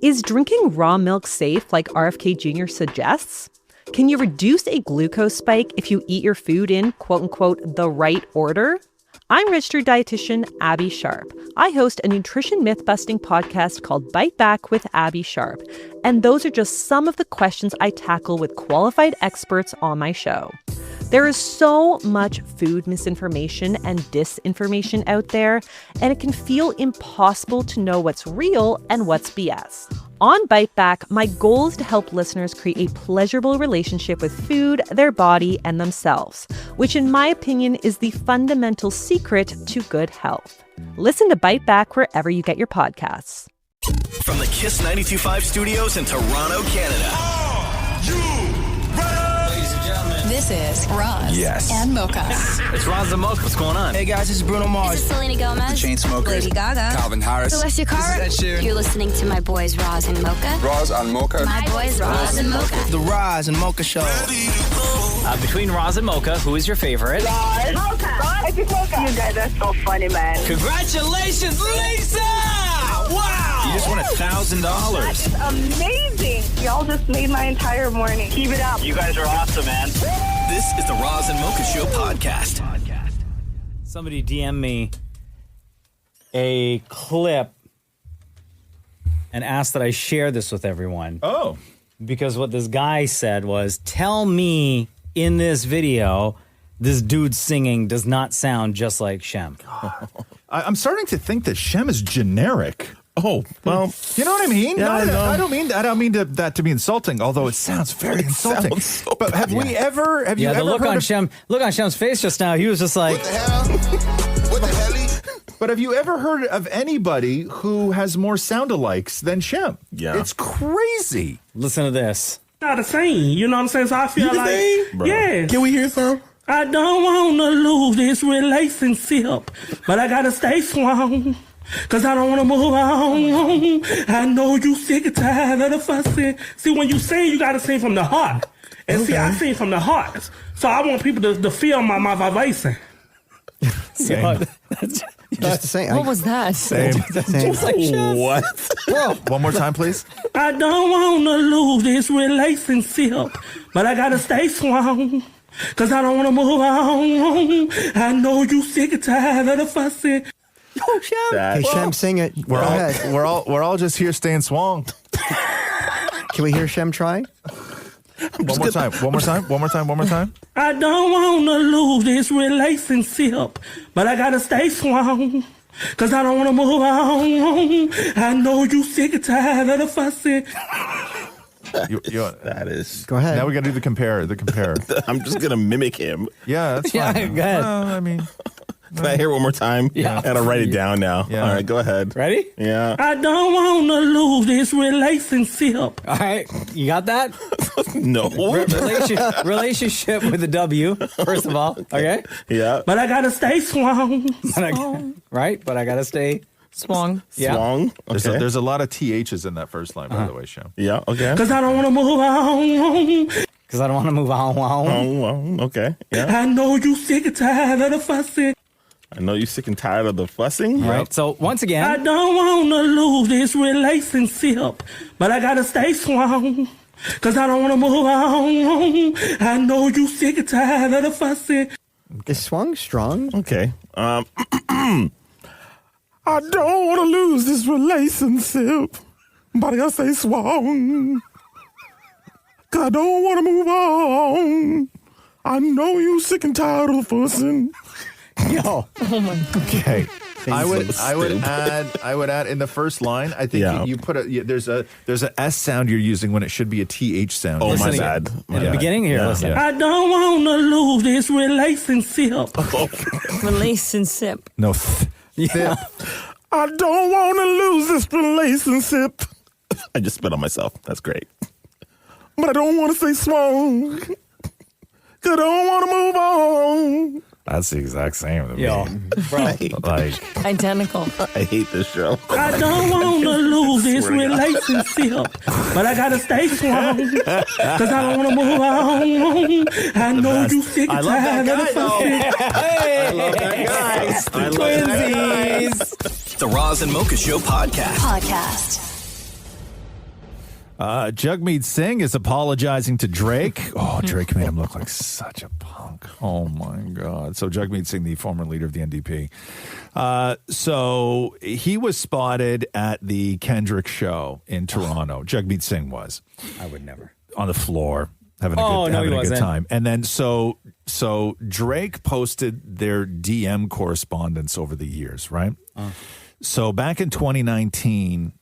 Is drinking raw milk safe like RFK Jr. suggests? Can you reduce a glucose spike if you eat your food in, quote-unquote, the right order? I'm registered dietitian Abby Sharp. I host a nutrition myth-busting podcast called Bite Back with Abby Sharp. And those are just some of the questions I tackle with qualified experts on my show. There is so much food misinformation and disinformation out there, and it can feel impossible to know what's real and what's BS. On Bite Back, my goal is to help listeners create a pleasurable relationship with food, their body, and themselves, which in my opinion is the fundamental secret to good health. Listen to Bite Back wherever you get your podcasts. From the Kiss 92.5 studios in Toronto, Canada. This is Roz and Mocha. It's Roz and Mocha. What's going on? Hey guys, this is Bruno Mars. This is Selena Gomez. The Chainsmokers. Lady Gaga. Calvin Harris. Celeste Cara. This is Ed Sheeran. You're listening to my boys Roz and Mocha. Roz and Mocha. My boys Roz and Mocha. The Roz and Mocha Show. Between Roz and Mocha, who is your favorite? Roz. Mocha. Roz. Mocha. You guys are so funny, man. Congratulations, Lisa! Wow! You just won $1,000. That is amazing. Y'all just made my entire morning. Keep it up. You guys are awesome, man. This is the Roz and Mocha Show podcast. Somebody DM me a clip and asked that I share this with everyone. Oh. Because what this guy said was, tell me in this video this dude singing does not sound just like Shem. I'm starting to think that Shem is generic. Oh, well. You know what I mean? Yeah, I don't mean that to be insulting, although it sounds very insulting. But have you ever the look on Shem's face just now, he was just like, What the hell? What the hell? But have you ever heard of anybody who has more sound-alikes than Shem? Yeah. It's crazy. listen to this. Not the same, you know what I'm saying? So I feel like, yeah. Can we hear some? I don't want to lose this relationship, but I gotta stay strong, cause I don't want to move on. I know you sick and tired of the fussing. See, when you sing, you gotta sing from the heart. And see, I sing from the heart. So I want people to feel my vibration. Same. Just the same. What was that? Same. Just like Shem. What? Bro, one more time, please. I don't want to lose this relationship, but I gotta stay strong, cause I don't want to move on. I know you sick and tired of the fussing. Oh, Shem. Hey, Shem, sing it. Go ahead. We're all just here staying swung. Can we hear Shem try? One more time. I don't want to lose this relationship, but I gotta stay strong, cause I don't want to move on. I know you sick and tired of the fussing. That is. Go ahead. Now we got to do the compare. I'm just going to mimic him. Yeah, that's Yeah, fine. go ahead. Well, I mean, Can I hear it one more time? Yeah. I got to write it down now. Yeah. All right, go ahead. Ready? Yeah. I don't want to lose this relationship. All right. You got that? No. Relationship with a W, first of all. Okay? Yeah. But I gotta stay strong. Right? But I got to stay swung. Yeah. Swung. Okay. there's a lot of THs in that first line, by the way, Shem. Yeah, okay. Cause I don't want to move on. Because I don't want to move on. Oh, well, okay. Yeah. I know you sick and tired of the fussing. I know you're sick and tired of the fussing. All right. So once I again, don't want to lose this relationship, but I gotta stay strong, cause I don't want to move on. I know you sick and tired of the fussing. Is swung strong? Okay. I don't want to lose this relationship, but I gotta stay strong. Cause I don't want to move on. I know you sick and tired of the fussing. yo. Okay. I would stupid. add in the first line. I think you put there's a S sound you're using when it should be a TH sound. Oh, Listen my again. bad. In the beginning here, Yeah. listen. Yeah. I don't want to lose this relationship. Relationship. No. Yeah. I don't want to lose this relationship. I just spit on myself. That's great. But I don't want to stay strong. Cause I don't want to move on. That's the exact same to me. Yo, bro. Like, Identical. I hate this show. I don't want to lose this Swear to God. relationship, but I gotta stay strong, cause I don't want to move on. I know you sick and tired of the fussing. Hey, I love that guy. I love that guy. twinsies. The Roz and Mocha Show podcast. Jagmeet Singh is apologizing to Drake. Oh, Drake made him look like such a punk. Oh, my God. So Jagmeet Singh, the former leader of the NDP. So he was spotted at the Kendrick show in Toronto. Jagmeet Singh was. I would never. On the floor, having a good time. And then so Drake posted their DM correspondence over the years, right? So back in 2019,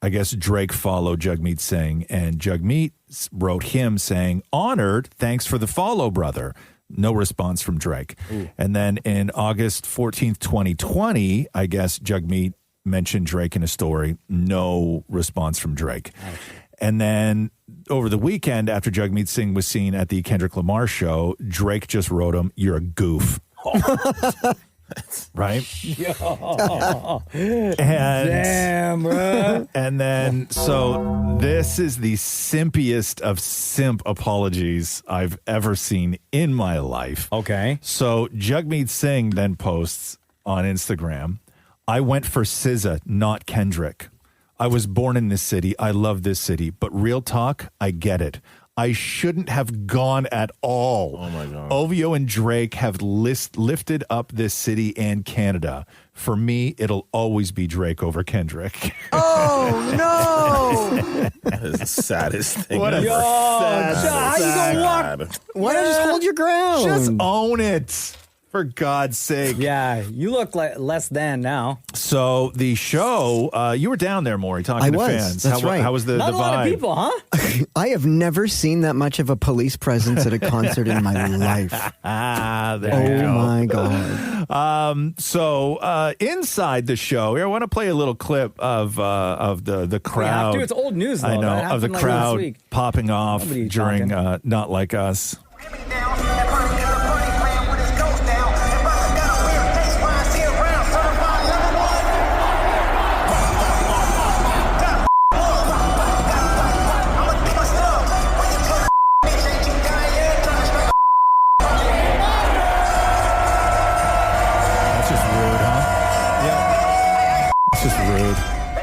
I guess Drake followed Jagmeet Singh, and Jagmeet wrote him saying, "Honored, thanks for the follow, brother." No response from Drake. Ooh. And then in August 14th, 2020, I guess Jagmeet mentioned Drake in a story. No response from Drake. Ouch. And then over the weekend, after Jagmeet Singh was seen at the Kendrick Lamar show, Drake just wrote him, "You're a goof." Right? Damn, bro. And then, so this is the simpiest of simp apologies I've ever seen in my life. Okay. So Jagmeet Singh then posts on Instagram, "I went for SZA, not Kendrick. I was born in this city. I love this city. But real talk, I get it. I shouldn't have gone at all. Oh, my God. OVO and Drake have lifted up this city and Canada. For me, it'll always be Drake over Kendrick." Oh, no. That is the saddest thing What a ever. sad. Why don't you just hold your ground? Just own it. For God's sake. Yeah, you look like less than now. So the show, you were down there, Maurie, talking to fans. That's right. How was the Not vibe? a lot of people, huh? I have never seen that much of a police presence at a concert in my life. There you go. My God. So inside the show, here, I want to play a little clip of the crowd. It's old news, though. I know, That of the happened, like, crowd last week. popping off Nobody during talking. Not Like Us.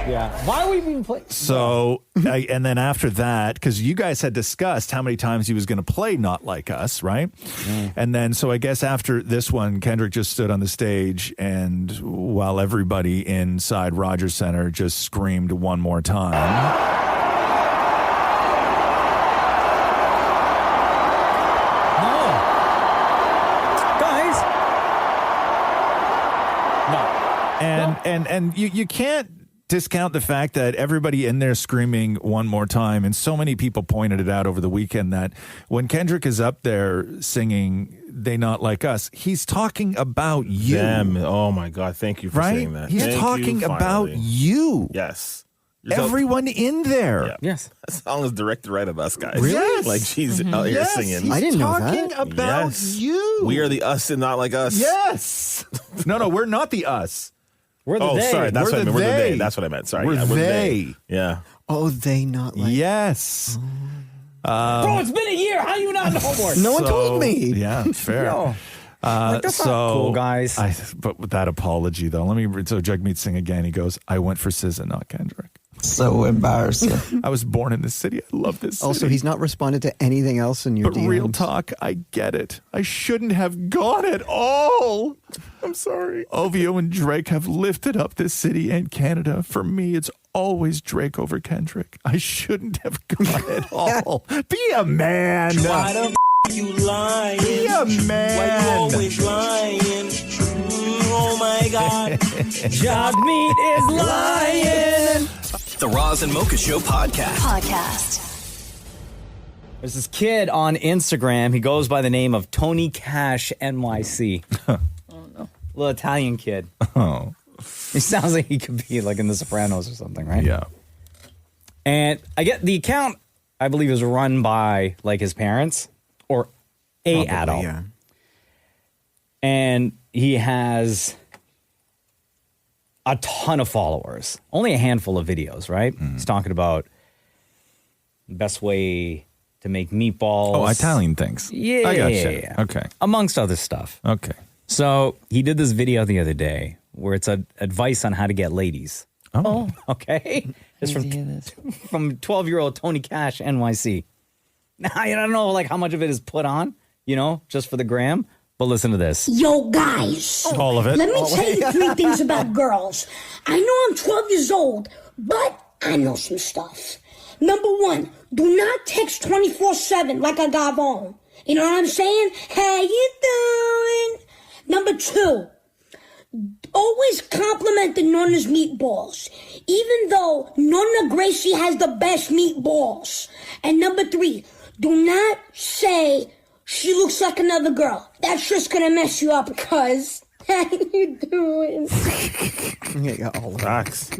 Yeah. Why are we even playing? So, and then after that, because you guys had discussed how many times he was going to play Not Like Us, right? And then, so I guess after this one, Kendrick just stood on the stage, and while everybody inside Rogers Center just screamed one more time. And you can't discount the fact that everybody in there screaming one more time, and so many people pointed it out over the weekend that when Kendrick is up there singing "They Not Like Us," he's talking about you. Them. Oh my God! Thank you for saying that. He's talking about you. Yes. Everyone in there. Yeah. Yes. That song is directed right at us, guys. Really? Yes. Like she's out here singing. He's I didn't know that. talking about you. We are the us and not like us. Yes. No, we're not the us. We're the they. Sorry. That's We're what I the meant. We're the they. they. That's what I meant. Sorry. We're Yeah, they. Yeah. Oh, they not like. Yes. Bro, it's been a year. How you not know more? No one told me. Yeah, fair. Yo. That's not cool, guys. But with that apology, though, let me read. So Jagmeet Singh again, he goes, "I went for SZA, not Kendrick. So embarrassing. I was born in this city. I love this city." Also, he's not responded to anything else in your But DMs. real talk, I get it. I shouldn't have gone at all. I'm sorry. OVO and Drake have lifted up this city and Canada. For me, it's always Drake over Kendrick. I shouldn't have gone at all. Be a man. Why the you lying? Be a man. Why you always lying? Oh my God. Jagmeet is lying. The Roz and Mocha Show podcast. There's this kid on Instagram. He goes by the name of Tony Cash NYC. Oh no. Little Italian kid. Oh. He sounds like he could be like in The Sopranos or something, right? Yeah. And I get the account, I believe, is run by like his parents or a adult. Yeah. And he has a ton of followers. Only a handful of videos, right? He's talking about the best way to make meatballs. Oh, Italian things. Yeah. I gotcha. Okay. Amongst other stuff. Okay. So he did this video the other day where it's advice on how to get ladies. Oh. Okay. It's from 12-year-old Tony Cash, NYC. Now, I don't know like how much of it is put on, just for the gram, but listen to this. Yo, guys. All of it. Let me tell you 3 things about girls. I know I'm 12 years old, but I know some stuff. Number 1, do not text 24/7 like a gavon. You know what I'm saying? How you doing? Number 2, always compliment the Nonna's meatballs, even though Nonna Gracie has the best meatballs. And number 3, do not say she looks like another girl. That's just gonna mess you up, because how you doing? Facts.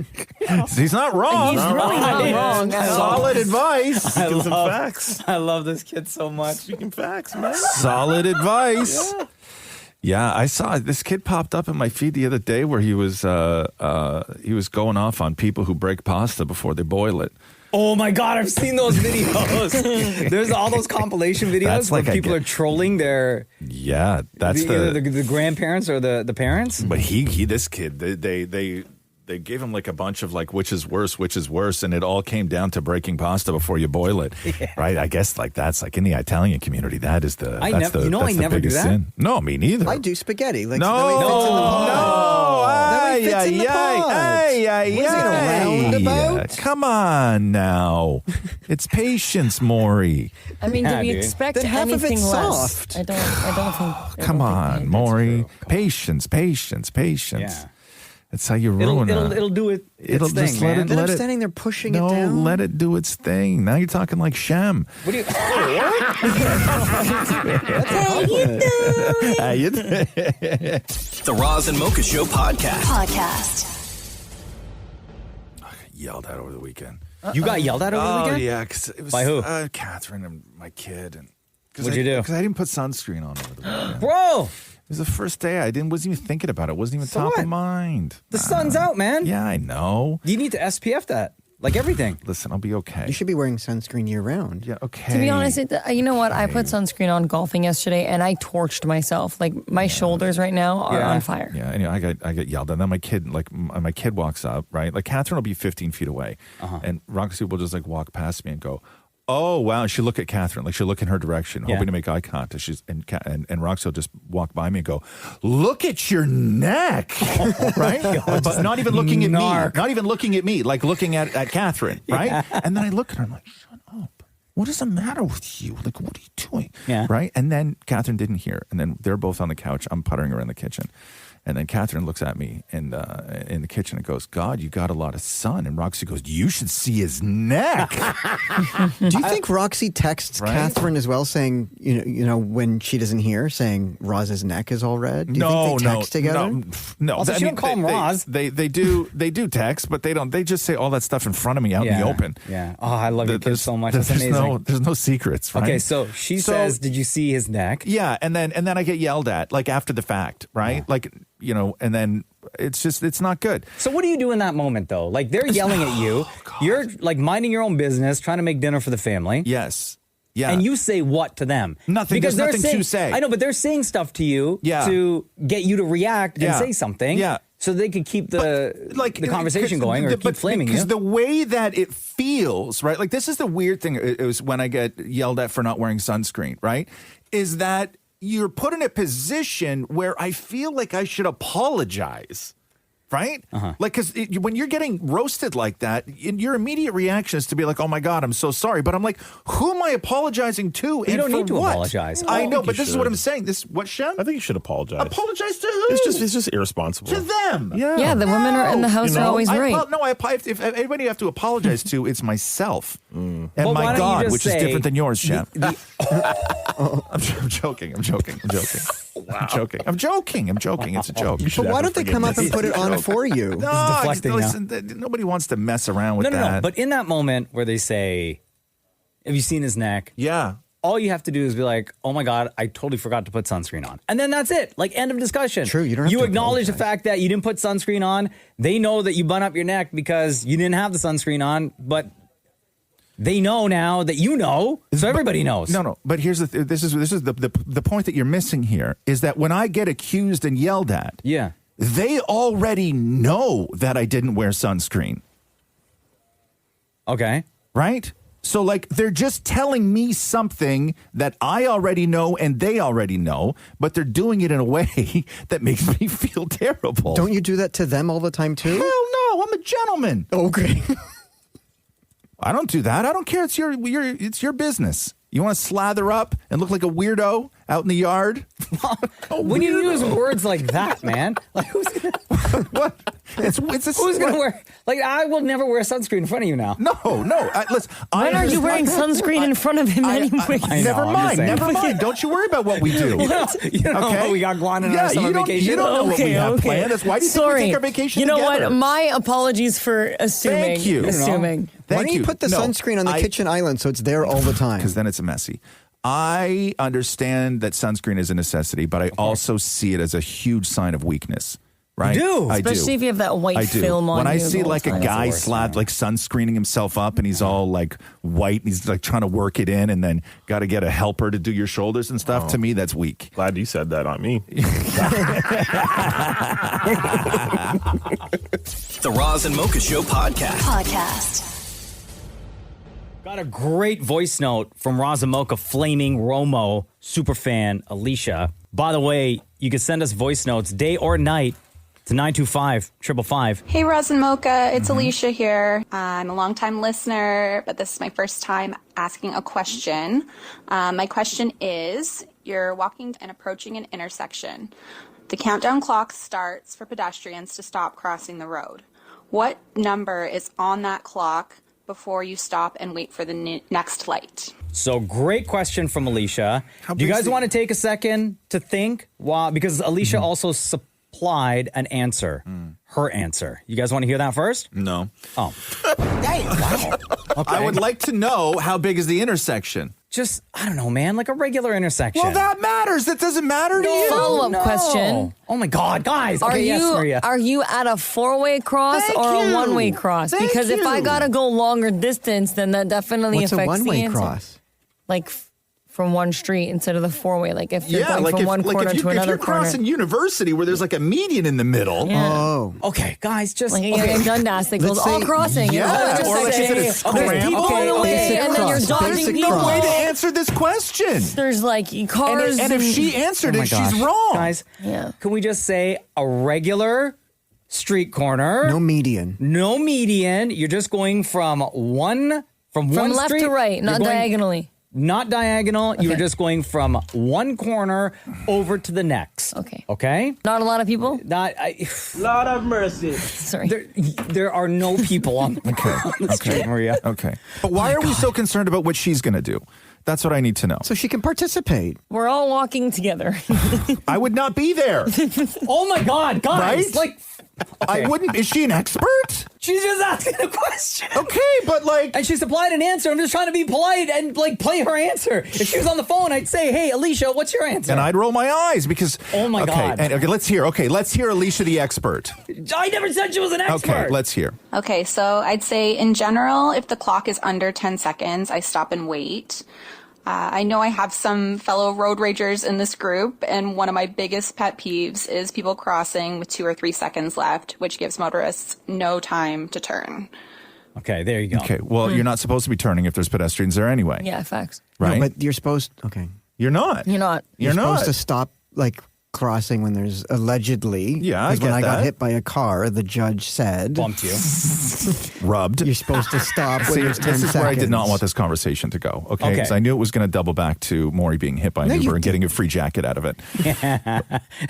He's not wrong. He's really not wrong. Solid advice. Some facts. I love this kid so much. Speaking facts, man. Solid advice. Yeah, I saw this kid popped up in my feed the other day where he was going off on people who break pasta before they boil it. Oh my God, I've seen those videos. There's all those compilation videos where people are trolling their that's the grandparents or the parents. But this kid they gave him like a bunch of like which is worse, and it all came down to breaking pasta before you boil it, right? I guess like that's like in the Italian community that is the I never do that. Sin. No, me neither. I do spaghetti. Like no, that way it fits in the pot. no, That way it fits in the pot. roundabout. Come on now, it's patience, Maurie. I mean, do we expect Then half of anything it's less? soft. I don't think. Come on, Maurie. Patience. Yeah. That's how you ruin it. It'll do it. Its thing, just man. Then I'm standing there pushing it down. No, let it do its thing. Now you're talking like Shem. What do you? How you doing? How you doing? The Roz and Mocha Show podcast. I got yelled at over the weekend. You got yelled at over the weekend? Oh yeah, because it was by who? Catherine and my kid. And what'd you do? Because I didn't put sunscreen on over the weekend. Bro. It was the first day. Wasn't even thinking about it. Wasn't even top of mind. The sun's out, man. Yeah, I know. You need to SPF that, like everything. Listen, I'll be okay. You should be wearing sunscreen year round. Yeah, okay. To be honest, you know what? I put sunscreen on golfing yesterday, and I torched myself. Like my shoulders right now are on fire. Yeah, and I got yelled at. And then my kid walks up, right? Like Catherine will be 15 feet away, and Roxy will just like walk past me and go, "Oh wow!" And she'll look at Catherine, like she'll look in her direction, hoping to make eye contact. And Roxy will just walk by me and go, "Look at your neck," right? But not even looking at me, not even looking at me, like looking at Catherine, right? Yeah. And then I look at her, I'm like, "Shut up! What is the matter with you? Like, what are you doing?" Yeah, right. And then Catherine didn't hear, and then they're both on the couch. I'm puttering around the kitchen. And then Catherine looks at me in the kitchen and goes, "God, you got a lot of sun." And Roxy goes, "You should see his neck." Do you think Roxy texts Catherine as well, saying, you know, when she doesn't hear, saying Roz's neck is all red? Do you think they text together? No. Also, she don't call him Roz. They do text, but they don't. They just say all that stuff in front of me out in the open. Yeah. Oh, I love your kids so much. That's amazing. There's no secrets. Right? Okay, so she says, "Did you see his neck?" Yeah, and then I get yelled at like after the fact, right? Yeah. Like. You know, and then it's not good. So what do you do in that moment, though? Like, they're yelling at you. You're, like, minding your own business, trying to make dinner for the family. Yes. Yeah. And you say what to them? Nothing. Because there's nothing saying, to say. I know, but they're saying stuff to you to get you to react and say something. Yeah. So they could keep the conversation going or keep flaming you. Because the way that it feels, right? Like, this is the weird thing. It was when I get yelled at for not wearing sunscreen, right? Is that you're put in a position where I feel like I should apologize, right? Like, because when you're getting roasted like that, your immediate reaction is to be like, "Oh my God, I'm so sorry." But I'm like, who am I apologizing to? You don't need to apologize. I know, but this is what I'm saying. What, Shem? I think you should apologize. Apologize to who? It's just irresponsible. To them. Yeah, the women are in the house are always right. If anybody you have to apologize to, it's myself and well, my God, which is different than yours, Shem. I'm joking. Wow. I'm joking. It's a joke. But why don't they come up and put it on for you? No, listen, nobody wants to mess around with that. No. But in that moment where they say, "Have you seen his neck?" Yeah. All you have to do is be like, "Oh my God, I totally forgot to put sunscreen on." And then that's it. Like, end of discussion. True, you don't have to acknowledge the apologize. fact that you didn't put sunscreen on. They know that you bun up your neck because you didn't have the sunscreen on, but they know now that you know, so everybody knows. No. But here's this is the point that you're missing here is that when I get accused and yelled at, they already know that I didn't wear sunscreen. Okay. Right? So, like, they're just telling me something that I already know and they already know, but they're doing it in a way that makes me feel terrible. Don't you do that to them all the time, too? Hell no, I'm a gentleman. Okay. I don't do that. I don't care. It's your business. You want to slather up and look like a weirdo out in the yard? When you use words like that, man, like who's gonna what? Who's gonna wear? Like, I will never wear sunscreen in front of you now. No. Listen. Why are you wearing sunscreen in front of him anyway? Never mind. Don't you worry about what we do. You don't know what we got going on our summer vacation. You don't know what we have planned. That's why do you think we take our vacation together? You know what? My apologies for assuming. Thank you. Why don't you put the sunscreen on the kitchen island so it's there all the time? Because then it's messy. I understand that sunscreen is a necessity, but I also see it as a huge sign of weakness. Right? You do. Especially if you have that white film on When I you see like a guy like sunscreening himself up and he's all like white and he's like trying to work it in and then got to get a helper to do your shoulders and stuff, to me, that's weak. Glad you said that on me. The Roz and Mocha Show podcast. Got a great voice note from Roz and Mocha flaming Romo superfan Alicia. By the way, you can send us voice notes day or night to 925-555. Hey, Roz and Mocha. It's Alicia here. I'm a longtime listener, but this is my first time asking a question. My question is, you're walking and approaching an intersection. The countdown clock starts for pedestrians to stop crossing the road. What number is on that clock before you stop and wait for the next light? So great question from Alicia. Do you guys want to take a second to think? Because Alicia also supplied an answer, her answer. You guys want to hear that first? No. Oh. Wow. Okay. I would like to know how big is the intersection. Just, I don't know, man, like a regular intersection. Well, that matters. That doesn't matter to you. Follow-up question. Oh, my God, guys. Are Okay, yes, Maria. Are you at a four-way cross or a one-way cross? Because if I got to go longer distance, then that definitely affects the answer. What's a one-way cross? Like from one street instead of the four-way. Like if you're going from one corner to another corner. If you're crossing University where there's like a median in the middle. Yeah. Oh. Okay, guys, just... Like in Dundas, that goes all crossing. Yeah, or let's say there's people on the way, and then you're dodging people. No way to answer this question. There's like cars. And if she answered it, she's wrong. Guys, can we just say a regular street corner? No median. No median. You're just going from one left street to right, not diagonally. Not diagonal. Okay. You're just going from one corner over to the next. Okay. Okay? Not a lot of people? Lord have mercy. Sorry. There are no people on the street, Maria. Okay. But why are we so concerned about what she's going to do? That's what I need to know. So she can participate. We're all walking together. I would not be there. Oh my God, guys. Right? Like, I wouldn't. Is she an expert? She's just asking a question. Okay, but like... And she supplied an answer. I'm just trying to be polite and like play her answer. If she was on the phone, I'd say, hey, Alicia, what's your answer? And I'd roll my eyes because... Oh my God. Okay, let's hear Alicia the expert. I never said she was an expert. Okay, let's hear. Okay, so I'd say in general, if the clock is under 10 seconds, I stop and wait. I know I have some fellow road ragers in this group, and one of my biggest pet peeves is people crossing with 2 or 3 seconds left, which gives motorists no time to turn. Okay, there you go. Okay, well, you're not supposed to be turning if there's pedestrians there anyway. Yeah, facts. Right? No, but you're supposed... Okay. You're not. You're not. You're supposed to stop, like, crossing when there's allegedly... Yeah, I get when I got that. hit by a car, the judge said... Bumped you. Rubbed. You're supposed to stop when there's 10 seconds. This is where I did not want this conversation to go, okay? Because I knew it was going to double back to Maurie being hit by an Uber and getting a free jacket out of it. Yeah.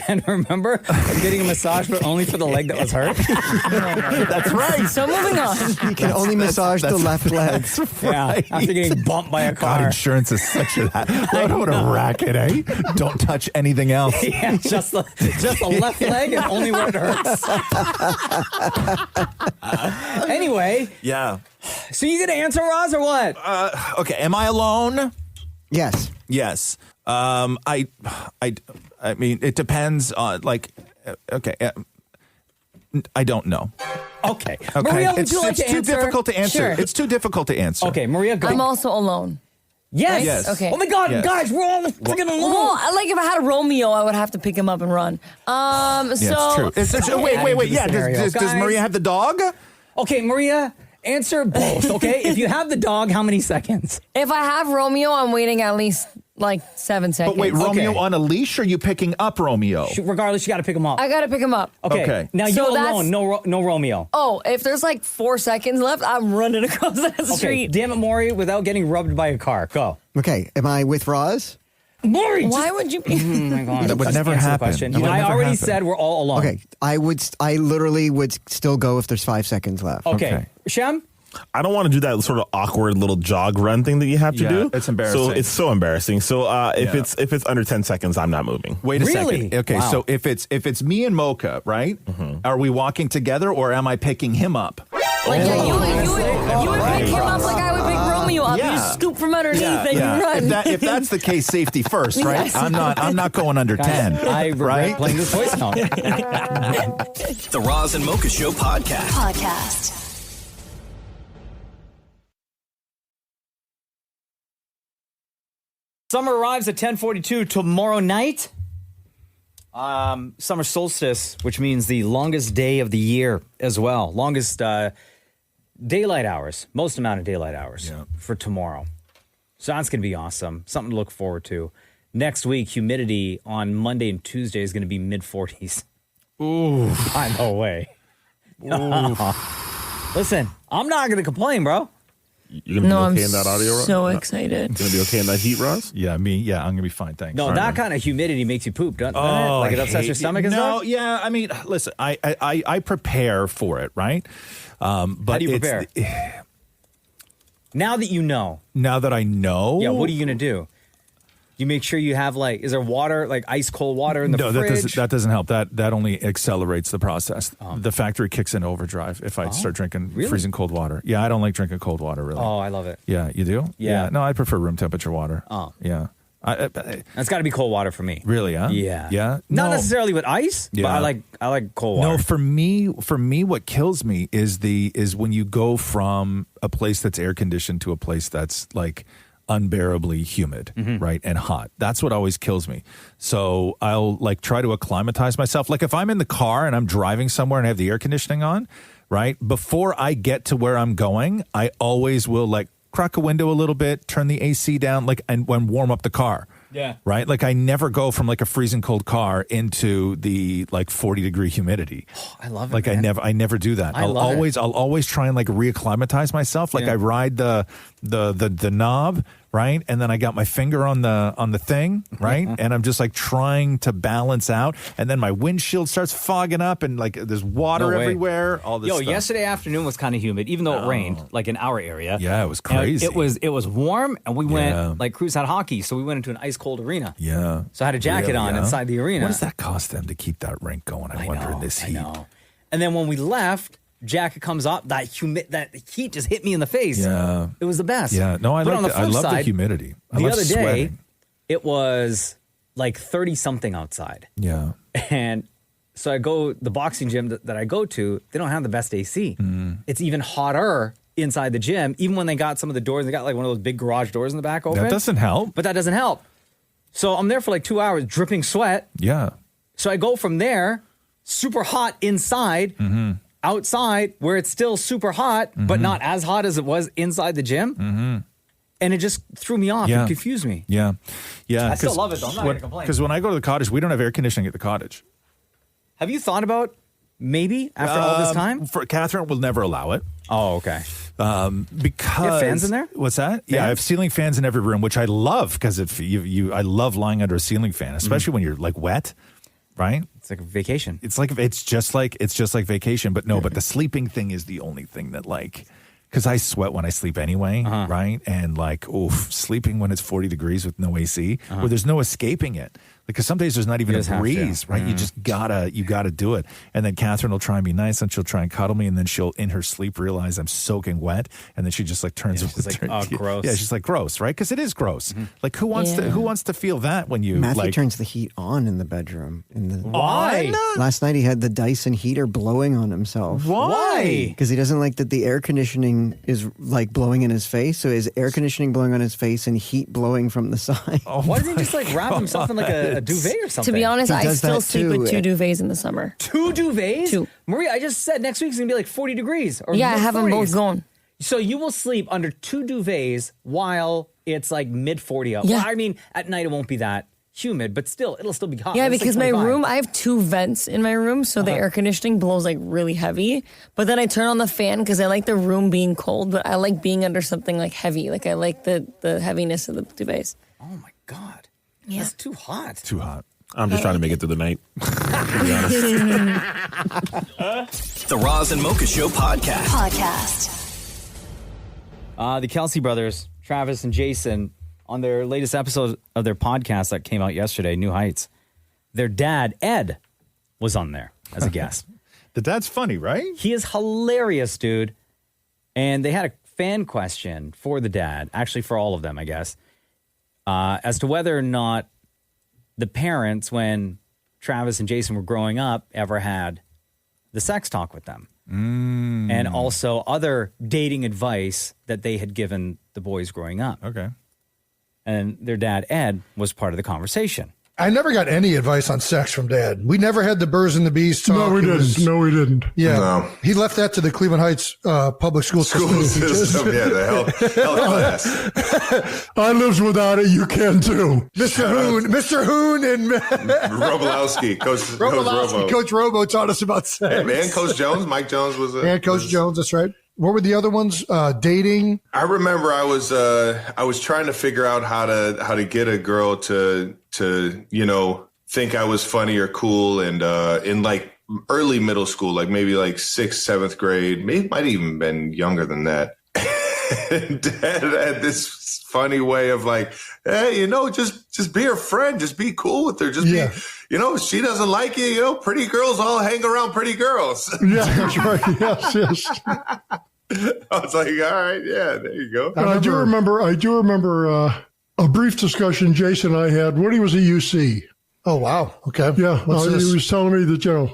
And remember, getting a massage, but only for the leg that was hurt? That's right. So moving on. You can only massage the left leg. Yeah, after getting bumped by a car. God, insurance is such a... What a racket, eh? Don't touch anything else. Yeah, just the left leg and only where it hurts. Anyway. Yeah. So you gonna answer, Roz, or what? Okay. Am I alone? Yes. Yes. I mean, it depends on okay. I don't know. Okay. Maria, would you like to answer? It's too difficult to answer. Sure. It's too difficult to answer. Okay, Maria, go. I'm also alone. Yes. Right? Yes. Okay. Oh my God, Yes. guys, we're all freaking alone. Well, like if I had a Romeo, I would have to pick him up and run. Yeah, it's true. Wait. Yeah. Does Maria have the dog? Okay, Maria, Answer both, okay? If you have the dog, how many seconds? If I have Romeo, I'm waiting at least like 7 seconds. But wait, Romeo on a leash, or are you picking up Romeo? Regardless, you got to pick him up. I got to pick him up. Okay. Now you alone, no Romeo. Oh, if there's like 4 seconds left, I'm running across that street. Okay, damn it, Maurie, without getting rubbed by a car. Go. Okay, am I with Roz? Maurie, why would you be? Oh my God. That would never happen. I already said we're all alone. Okay, I literally would still go if there's 5 seconds left. Okay. Shem? I don't want to do that sort of awkward little jog run thing that you have to do. It's embarrassing. So it's so embarrassing. So if it's under 10 seconds, I'm not moving. Wait a second. Okay, so if it's me and Mocha, right? Are we walking together, or am I picking him up? Like you would pick him up like I would pick Romeo up. You just scoop from underneath and you run. If that's the case, safety first, right? Yes. I'm not going under 10. I regret playing this voice note. The Roz and Mocha Show podcast. Summer arrives at 10:42 tomorrow night. Summer solstice, which means the longest day of the year as well. Longest daylight hours, most amount of daylight hours for tomorrow. So that's going to be awesome. Something to look forward to. Next week, humidity on Monday and Tuesday is going to be mid-40s. Ooh. No way. Listen, I'm not going to complain, bro. You're going to be okay in that audio, Roz? So excited. You're going to be okay in that heat, Roz? Yeah, I'm going to be fine, thanks. No, that kind of humidity makes you poop, doesn't it? Like it upsets your stomach and stuff? No, yeah, I mean, listen, I prepare for it, right? But how do you prepare? Now that you know. Now that I know? Yeah, what are you going to do? You make sure you have is there water, like ice cold water in the fridge? That doesn't help. That only accelerates the process. The factory kicks in overdrive if I start drinking freezing cold water. Yeah, I don't like drinking cold water, really. Oh, I love it. Yeah, you do? Yeah. No, I prefer room temperature water. Oh. Yeah. It's got to be cold water for me. Really, huh? Yeah. Yeah? Not necessarily with ice, but I like cold water. No, for me, what kills me is when you go from a place that's air conditioned to a place that's like unbearably humid, right, and hot. That's what always kills me. So I'll try to acclimatize myself. Like if I'm in the car and I'm driving somewhere and I have the air conditioning on, right, before I get to where I'm going, I always will crack a window a little bit, turn the AC down, and warm up the car. Yeah. Right? Like I never go from a freezing cold car into the 40-degree humidity. Oh, I love it. I never do that. I'll always try and reacclimatize myself. I ride the knob, right? And then I got my finger on the thing, right? And I'm just trying to balance out. And then my windshield starts fogging up and there's water everywhere. All this stuff. Yesterday afternoon was kind of humid, even though it rained in our area. Yeah, it was crazy. It was warm, and we went Cruz had hockey, so we went into an ice cold arena. Yeah. So I had a jacket on inside the arena. What does that cost them to keep that rink going? I wonder in this heat. I know. And then when we left, jacket comes up, that heat just hit me in the face. Yeah. It was the best. Yeah. No, I love the humidity. The other day, it was 30-something outside. Yeah. And so the boxing gym that I go to, they don't have the best AC. It's even hotter inside the gym, even when they got some of the doors, they got one of those big garage doors in the back open. That doesn't help. But that doesn't help. So I'm there for 2 hours dripping sweat. Yeah. So I go from there, super hot inside, outside where it's still super hot, but not as hot as it was inside the gym. And it just threw me off and confused me. Yeah. Yeah. I still love it though. I'm not going to complain. Because when I go to the cottage, we don't have air conditioning at the cottage. Have you thought about maybe after all this time? For Catherine will never allow it. Oh, okay. Because you have fans in there? What's that? Yeah, I have ceiling fans in every room, which I love because I love lying under a ceiling fan, especially when you're wet, right? It's like a vacation. It's just like vacation, but no, but the sleeping thing is the only thing that because I sweat when I sleep anyway, right? And sleeping when it's 40 degrees with no AC, where there's no escaping it. Because some days there's not even a breeze, right? You just gotta do it. And then Catherine will try and be nice, and she'll try and cuddle me, and then she'll in her sleep realize I'm soaking wet, and then she just turns. She's gross. Yeah, she's gross, right? Because it is gross. Who wants to feel that when you Matthew turns the heat on in the bedroom. Why? Last night he had the Dyson heater blowing on himself. Why? Because he doesn't like that the air conditioning is blowing in his face. So his air conditioning blowing on his face and heat blowing from the side. Why doesn't he just wrap himself in a duvet or something? To be honest, I still sleep with 2 duvets in the summer. 2 duvets? 2. Maria, I just said next week's going to be 40 degrees. Or I have them both going. So you will sleep under 2 duvets while it's like mid 40 up. Yeah. Well, I mean, at night it won't be that humid, but still, it'll still be hot. Yeah, It's because like my 25. room, I have 2 vents in my room, so the air conditioning blows like really heavy. But then I turn on the fan because I like the room being cold, but I like being under something like heavy. Like I like the heaviness of the duvets. Oh my God. Yeah. That's too hot. Too hot. I'm just trying to make it through the night. To be honest. The Roz and Mocha Show podcast. The Kelsey brothers, Travis and Jason, on their latest episode of their podcast that came out yesterday, New Heights, their dad, Ed, was on there as a guest. The dad's funny, right? He is hilarious, dude. And they had a fan question for the dad, actually for all of them, I guess, as to whether or not the parents, when Travis and Jason were growing up, ever had the sex talk with them. And also other dating advice that they had given the boys growing up. Okay. And their dad, Ed, was part of the conversation. I never got any advice on sex from Dad. We never had the birds and the bees talk. No, we didn't. No, we didn't. Yeah. No. He left that to the Cleveland Heights public school system. Yeah, the health class. I lives without it. You can too. Mr. Hoon and Robolowski, Coach Robo taught us about sex. Yeah, man, Coach Jones, Mike Jones was and Coach Jones. That's right. What were the other ones? Dating. I remember I was trying to figure out how to get a girl to think I was funny or cool, and in like early middle school, like maybe like 6th, 7th grade, maybe might even been younger than that. And Dad had this funny way of like, hey, just be her friend, just be cool with her, just be, she doesn't like you, pretty girls all hang around pretty girls. Yeah, that's right. Yes. I was like, all right, yeah, there you go. I do remember a brief discussion Jason and I had when he was at UC. Oh, wow. Okay. Yeah. He was telling me that,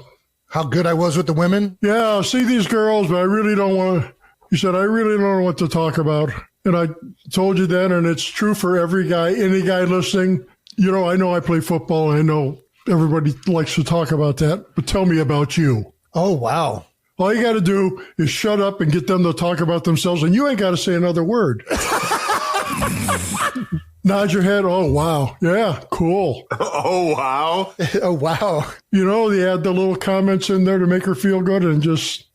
how good I was with the women. Yeah, I see these girls, but I really don't want to. He said, I really don't know what to talk about. And I told you then, and it's true for every guy, any guy listening. I know I play football. I know everybody likes to talk about that, but tell me about you. Oh, wow. All you got to do is shut up and get them to talk about themselves, and you ain't got to say another word. Nod your head. Oh, wow. Yeah, cool. Oh, wow. Oh, wow. They add the little comments in there to make her feel good and just...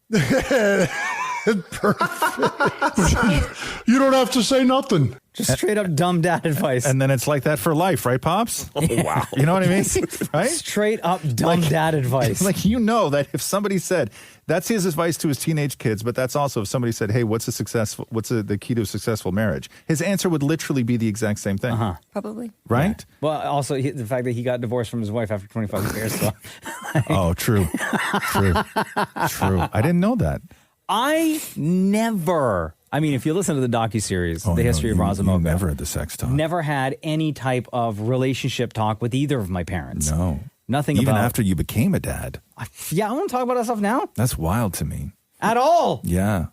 You don't have to say nothing. Just straight up dumb dad advice. And then it's like that for life, right, Pops? Oh, wow. You know what I mean? Right? Straight up dumb dad advice. Like, that if somebody said, that's his advice to his teenage kids, but that's also if somebody said, hey, what's the key to a successful marriage? His answer would literally be the exact same thing. Probably. Right? Yeah. Well, also the fact that he got divorced from his wife after 25 years. So. Oh, true. True. I didn't know that. If you listen to the docuseries, The History of Roz and Mocha, never had the sex talk. Never had any type of relationship talk with either of my parents. No. Nothing Even about... after you became a dad. Yeah, I want to talk about that stuff now. That's wild to me. At all. Yeah.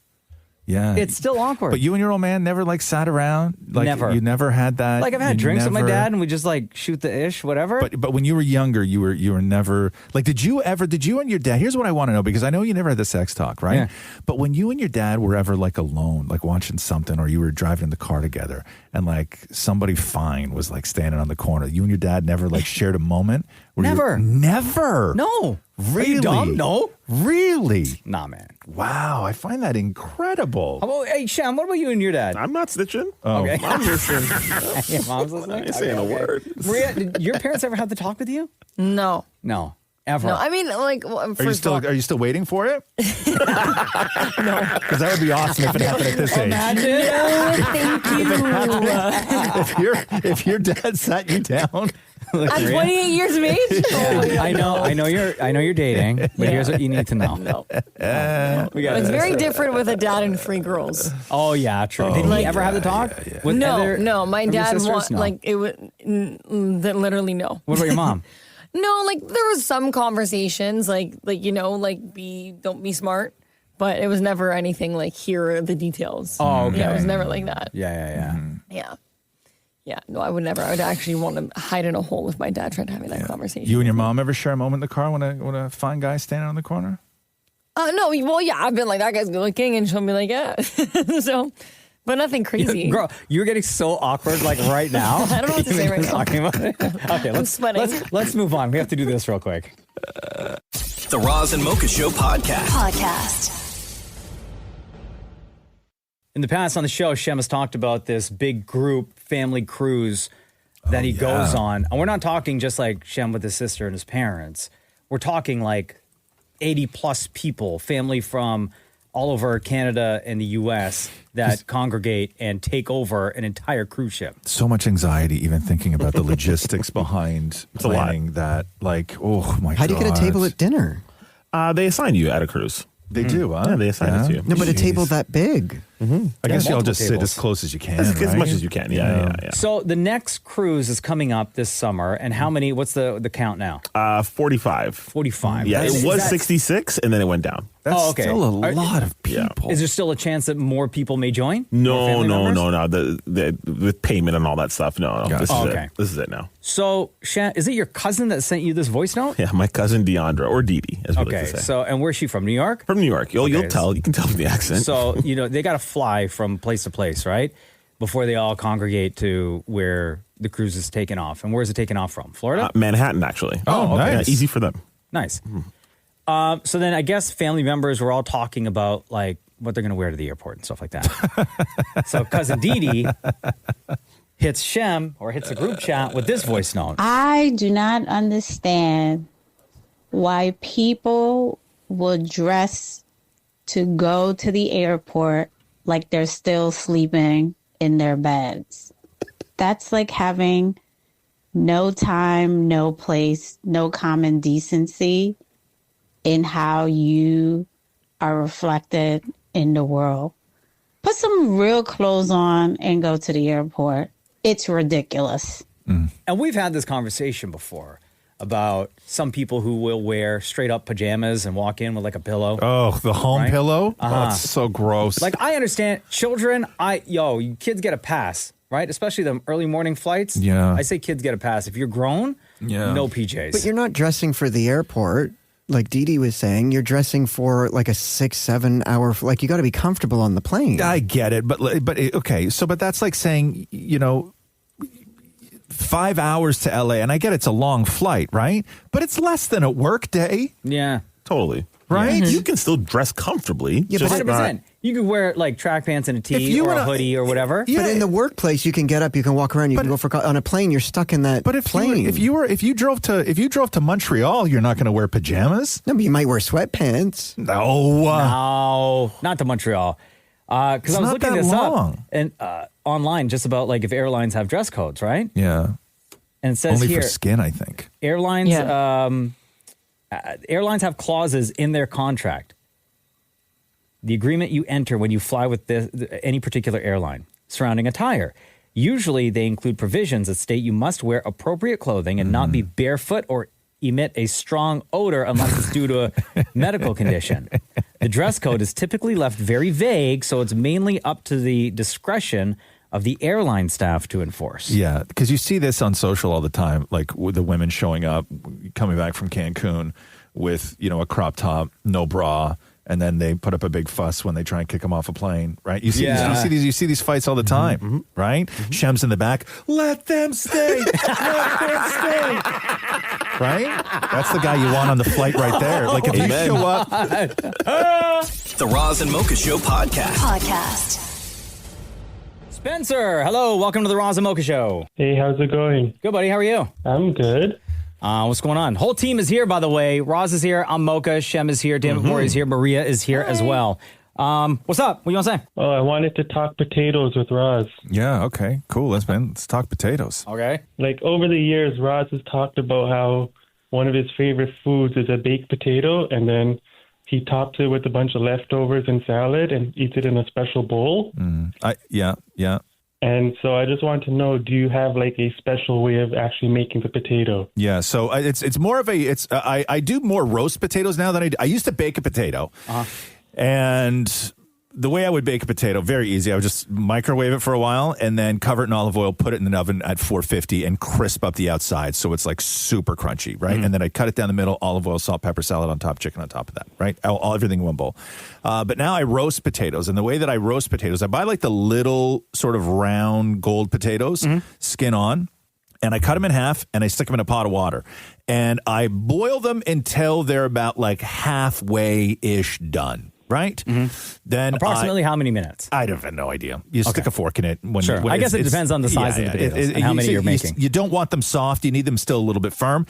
Yeah. It's still awkward. But you and your old man never sat around? Never. You never had that? I've had drinks with my dad and we just shoot the ish, whatever. But when you were younger, you were never did you and your dad, here's what I want to know, because I know you never had the sex talk, right? Yeah. But when you and your dad were ever alone, watching something, or you were driving in the car together and somebody fine was standing on the corner, you and your dad never shared a moment? Never. Never? No. Really? Are you dumb? No. Really? Nah, man. Wow, I find that incredible. Hey, Shem, what about you and your dad? I'm not snitching. Oh. Okay. I'm listening. Your mom's listening? I ain't saying a word. Maria, did your parents ever have the talk with you? No. No. Ever? No, I mean, Are you still waiting for it? No, because that would be awesome if it happened at this age. Thank you. If your dad sat you down. At 28 years of age? Yeah, I know you're dating, but here's what you need to know. No. It's very different with a dad and 3 girls. Oh yeah, true. Did he ever have the talk? Yeah. With No, my dad it would literally no. What about your mom? No, there was some conversations don't be smart, but it was never anything here are the details. Oh, okay. Yeah, it was never like that. Yeah. Mm-hmm. Yeah, no, I would never. I would actually want to hide in a hole if my dad tried having that conversation. You and your mom ever share a moment in the car when a fine guy standing on the corner? No, well, yeah, I've been like, that guy's good looking, and she'll be like, yeah. So, but nothing crazy. Girl, you're getting so awkward like right now. I don't know what to say right now. Talking about it. Okay, I'm sweating. Let's move on. We have to do this real quick. The Roz and Mocha Show podcast. In the past on the show, Shem has talked about this big group family cruise that he goes on. And we're not talking just like Shem with his sister and his parents. We're talking like 80 plus people, family from all over Canada and the U.S. that congregate and take over an entire cruise ship. So much anxiety even thinking about the logistics behind planning that. Like, oh my God. How do you get a table at dinner? They assign you at a cruise. They do, huh? Yeah, they assign it to you. No, but a table that big. I guess y'all just sit tables. as close as you can, As right? much as you can, yeah. So the next cruise is coming up this summer, and how many, what's the count now? 45. 45. Yeah, Is it was that- 66, and then it went down. That's okay. still a lot of people. Is there still a chance that more people may join? More No. family members? The with payment and all that stuff. No. This is it. This is it now. So, Shan, is it your cousin that sent you this voice note? Yeah, my cousin Deandra, or Dee Dee, as we like Okay, to say. so, and where's she from? New York? From New York. You'll tell. You can tell from the accent. So, they got to fly from place to place, right? Before they all congregate to where the cruise is taking off. And where's it taking off from? Florida? Manhattan, actually. Oh, okay. Yeah, easy for them. Nice. So then I guess family members were all talking about like what they're going to wear to the airport and stuff like that. So cousin Dee Dee hits Shem or hits a group chat with this voice note. I do not understand why people will dress to go to the airport like they're still sleeping in their beds. That's like having no time, no place, no common decency in how you are reflected in the world. Put some real clothes on and go to the airport. It's ridiculous. And we've had this conversation before about some people who will wear straight up pajamas and walk in with like a pillow. Oh, the home Right? pillow? Uh-huh. Oh, it's so gross. Like I understand children, you kids get a pass, right? Especially the early morning flights. Yeah. I say kids get a pass. If you're grown, no PJs. But you're not dressing for the airport. Like Dee Dee was saying, you're dressing for like a 6-7 hour, like you got to be comfortable on the plane. I get it, but okay. So, but that's like saying, 5 hours to LA, and I get it's a long flight, right? But it's less than a work day. Yeah. Totally. Right? You can still dress comfortably. Yeah, just 100%. You could wear like track pants and a tee or a hoodie or whatever. But in the workplace, you can get up, you can walk around, you can go for on a plane. You're stuck in that plane. If you drove to Montreal, you're not going to wear pajamas. No, but you might wear sweatpants. No, not to Montreal. Because I was looking this up and online just about like if airlines have dress codes, right? Yeah. And it says only here, for skin, I think. Airlines, airlines have clauses in their contract. The agreement you enter when you fly with any particular airline surrounding attire. Usually they include provisions that state you must wear appropriate clothing and not be barefoot or emit a strong odor unless it's due to a medical condition. The dress code is typically left very vague, so it's mainly up to the discretion of the airline staff to enforce. Yeah, because you see this on social all the time, like with the women showing up, coming back from Cancun with, a crop top, no bra, and then they put up a big fuss when they try and kick them off a plane, right? You see these fights all the time, right? Shem's in the back. Let them stay. Let them stay. Right? That's the guy you want on the flight right there. Like if you show up. The Roz and Mocha Show podcast. Spencer, hello. Welcome to the Roz and Mocha Show. Hey, how's it going? Good, buddy. How are you? I'm good. What's going on? Whole team is here, by the way. Roz is here. I'm Mocha. Shem is here. Dan Maurie is here. Maria is here as well. What's up? What do you want to say? Oh, I wanted to talk potatoes with Roz. Yeah, okay. Cool. Let's talk potatoes. Okay. Like over the years, Roz has talked about how one of his favorite foods is a baked potato, and then he tops it with a bunch of leftovers and salad and eats it in a special bowl. Yeah. And so I just want to know, do you have like a special way of actually making the potato? Yeah, so it's more of I do more roast potatoes now than I used to bake a potato. And the way I would bake a potato, very easy. I would just microwave it for a while and then cover it in olive oil, put it in the oven at 450 and crisp up the outside so it's like super crunchy, right? And then I cut it down the middle, olive oil, salt, pepper, salad on top, chicken on top of that, right? Everything in one bowl. But now I roast potatoes. And the way that I roast potatoes, I buy like the little sort of round gold potatoes, skin on. And I cut them in half and I stick them in a pot of water. And I boil them until they're about like halfway-ish done, right? Then approximately how many minutes? I have no idea. You stick a fork in it. When I guess it depends on the size of the potatoes and how many you're making. You don't want them soft. You need them still a little bit firm.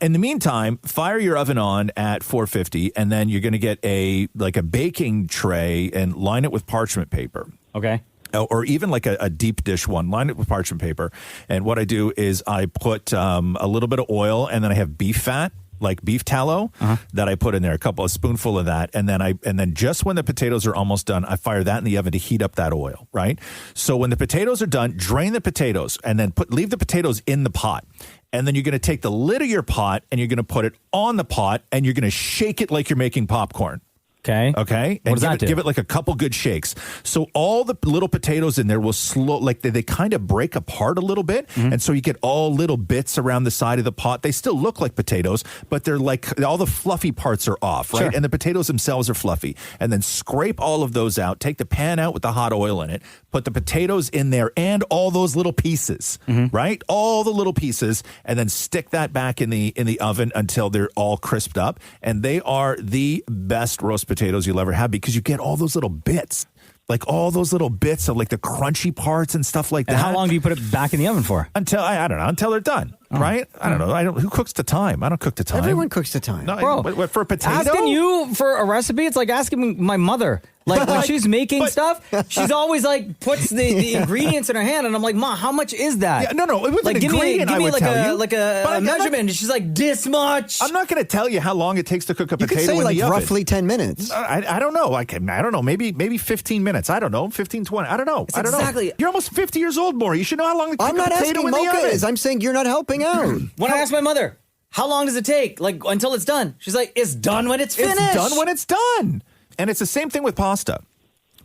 In the meantime, fire your oven on at 450 and then you're going to get a baking tray and line it with parchment paper. Okay. Or even like a deep dish one, line it with parchment paper. And what I do is I put a little bit of oil and then I have beef fat, like beef tallow that I put in there, a spoonful of that. And then just when the potatoes are almost done, I fire that in the oven to heat up that oil, right? So when the potatoes are done, drain the potatoes and then leave the potatoes in the pot. And then you're going to take the lid of your pot and you're going to put it on the pot and you're going to shake it like you're making popcorn. Okay. Okay. What does that do? Give it like a couple good shakes. So all the little potatoes in there will they kind of break apart a little bit. And so you get all little bits around the side of the pot. They still look like potatoes, but they're like all the fluffy parts are off, right? Sure. And the potatoes themselves are fluffy. And then scrape all of those out. Take the pan out with the hot oil in it. Put the potatoes in there and all those little pieces, right? All the little pieces. And then stick that back in the oven until they're all crisped up. And they are the best roast potatoes you'll ever have because you get all those little bits, like all those little bits of like the crunchy parts and stuff like that. And how long do you put it back in the oven for? Until I don't know, until they're done, right? I don't know. Who cooks to time? I don't cook to time. Everyone cooks to time. No, Bro, what, for a potato? Asking you for a recipe, it's like asking my mother. Like when she's making stuff, she's always like puts the ingredients in her hand, and I'm like, Ma, how much is that? Yeah, no, it was like an ingredient. Give I me would like tell you. like a measurement. And she's like, this much. I'm not going to tell you how long it takes to cook a You potato could say in like the oven. roughly 10 minutes. I don't know. I don't know. Maybe 15 minutes. I don't know. 15, 20. I don't know. I don't exactly. know. You're almost 50 years old, Maurie. You should know how long to cook I'm a not potato asking in the Mocha oven. is. I'm saying you're not helping out. When I asked my mother, how long does it take? Like until it's done? She's like, it's done when it's finished. It's done when it's done. And it's the same thing with pasta,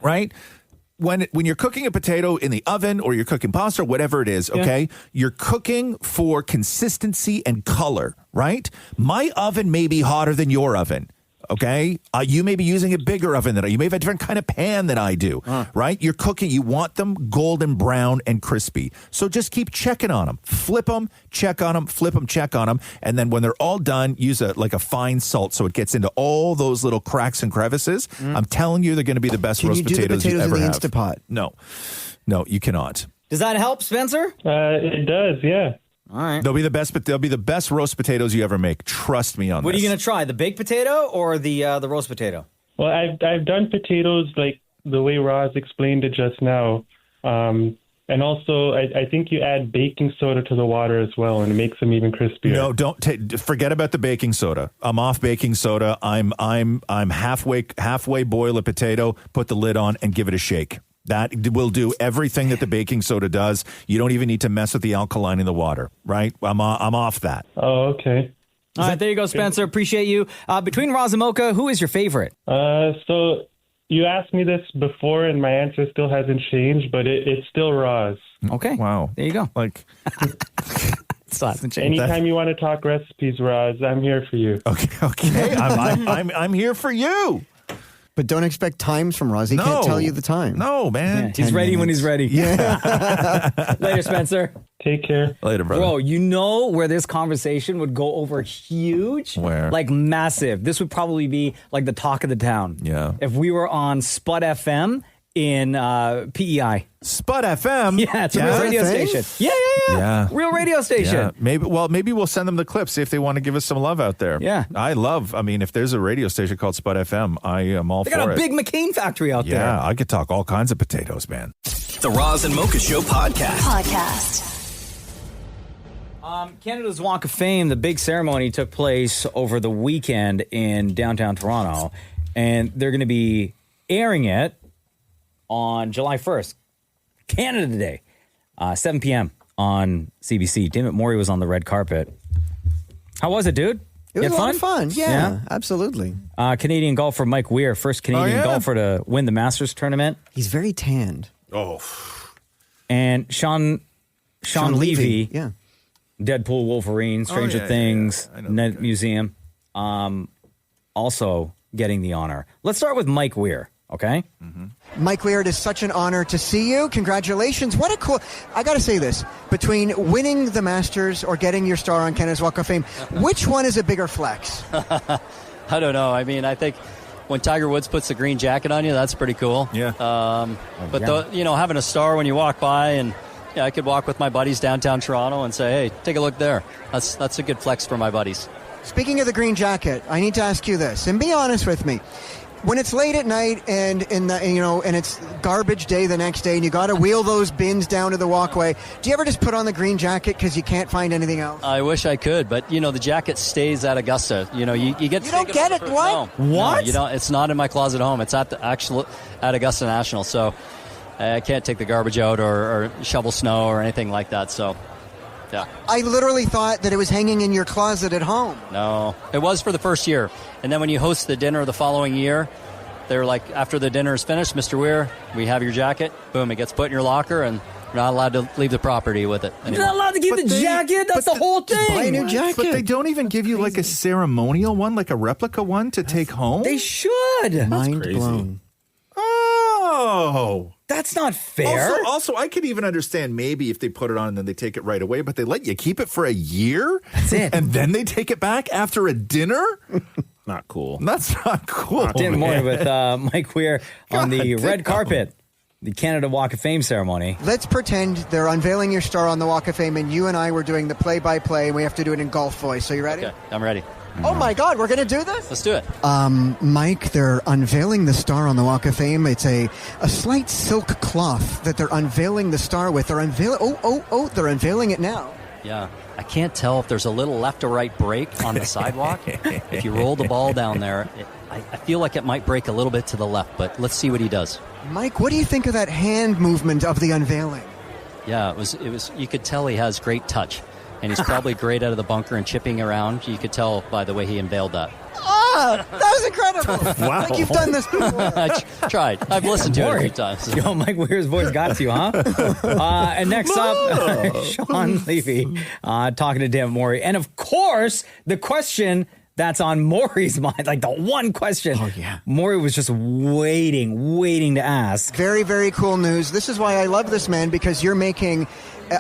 right? When you're cooking a potato in the oven or you're cooking pasta, whatever it is, okay, you're cooking for consistency and color, right? My oven may be hotter than your oven. Okay, you may be using a bigger oven than I. You may have a different kind of pan than I do, right? You're cooking. You want them golden brown and crispy. So just keep checking on them. Flip them, check on them, flip them, check on them. And then when they're all done, use a fine salt so it gets into all those little cracks and crevices. I'm telling you, they're going to be the best roast potatoes you ever in the have. Instapot? No, you cannot. Does that help, Spencer? It does, yeah. All right. They'll be the best, but they'll be the best roast potatoes you ever make. Trust me on this. What are you going to try? The baked potato or the roast potato? Well, I've done potatoes like the way Roz explained it just now. And also, I think you add baking soda to the water as well, and it makes them even crispier. No, don't forget about the baking soda. I'm off baking soda. I'm halfway boil a potato, put the lid on, and give it a shake. That will do everything that the baking soda does. You don't even need to mess with the alkaline in the water, right? I'm off that. Oh, okay. All right, there you go, Spencer. Appreciate you. Between Roz and Mocha, who is your favorite? So you asked me this before, and my answer still hasn't changed, but it's still Roz. Okay. Wow. There you go. Like, still hasn't changed. Anytime you want to talk recipes, Roz, I'm here for you. Okay. I'm here for you. But don't expect times from Roz. He can't tell you the time. No, man. Yeah, he's ready when he's ready. Yeah. Later, Spencer. Take care. Later, brother. Bro, you know where this conversation would go over huge? Where? Like massive. This would probably be like the talk of the town. Yeah. If we were on Spud FM in PEI. Spud FM? Yeah, it's a real radio station. Yeah. Real radio station. Yeah. Maybe we'll send them the clips, see if they want to give us some love out there. Yeah. If there's a radio station called Spud FM, I am all for it. They got a big McCain factory out there. Yeah, I could talk all kinds of potatoes, man. The Roz and Mocha Show podcast. Canada's Walk of Fame, the big ceremony took place over the weekend in downtown Toronto, and they're going to be airing it on July 1st, Canada Day, 7 p.m. on CBC. Damn it, Maurie was on the red carpet. How was it, dude? It was You a had lot of fun. Yeah, absolutely. Canadian golfer Mike Weir, first Canadian golfer to win the Masters tournament. He's very tanned. Oh. And Shawn Levy. Yeah. Deadpool, Wolverine, Stranger Things, Net Museum. Also getting the honor. Let's start with Mike Weir, okay? Mike Weir, it is such an honor to see you. Congratulations. What a cool... I got to say this. Between winning the Masters or getting your star on Canada's Walk of Fame, which one is a bigger flex? I don't know. I mean, I think when Tiger Woods puts the green jacket on you, that's pretty cool. Yeah. Having a star when you walk by, and I could walk with my buddies downtown Toronto and say, hey, take a look there. That's a good flex for my buddies. Speaking of the green jacket, I need to ask you this, and be honest with me. When it's late at night and and it's garbage day the next day, and you got to wheel those bins down to the walkway, do you ever just put on the green jacket because you can't find anything else? I wish I could, but the jacket stays at Augusta. You get. You don't get it. What? No, you don't. It's not in my closet at home. It's at Augusta National. So I can't take the garbage out or shovel snow or anything like that. So. Yeah. I literally thought that it was hanging in your closet at home. No, it was for the first year. And then when you host the dinner the following year, they're like, after the dinner is finished, Mr. Weir, we have your jacket. Boom, it gets put in your locker, and you're not allowed to leave the property with it anymore. You're not allowed to keep the jacket? That's the whole thing. Buy a new jacket. But they don't even give you like a ceremonial one, like a replica one to take home? They should. Mind blown. Oh. That's not fair. Also, I could even understand maybe if they put it on and then they take it right away, but they let you keep it for a year? That's it. And then they take it back after a dinner? Not cool. That's not cool. Dinner more with Mike Weir on the red carpet, the Canada Walk of Fame ceremony. Let's pretend they're unveiling your star on the Walk of Fame, and you and I were doing the play-by-play, and we have to do it in golf voice. So you ready? Okay, I'm ready. Oh, my God, we're going to do this? Let's do it. Mike, they're unveiling the star on the Walk of Fame. It's a slight silk cloth that they're unveiling the star with. They're they're unveiling it now. Yeah. I can't tell if there's a little left or right break on the sidewalk. If you roll the ball down there, I feel like it might break a little bit to the left, but let's see what he does. Mike, what do you think of that hand movement of the unveiling? Yeah, it was. You could tell he has great touch. And he's probably great out of the bunker and chipping around. You could tell by the way he unveiled that. Ah, that was incredible. Wow. Like you've done this before. I tried. I've listened to it a few times. Yo, Mike Weir's voice got to you, huh? And next up, Shawn Levy talking to Dan Maurie. And of course, the question that's on Maurie's mind, like the one question. Oh, yeah. Maurie was just waiting to ask. Very, very cool news. This is why I love this man, because you're making,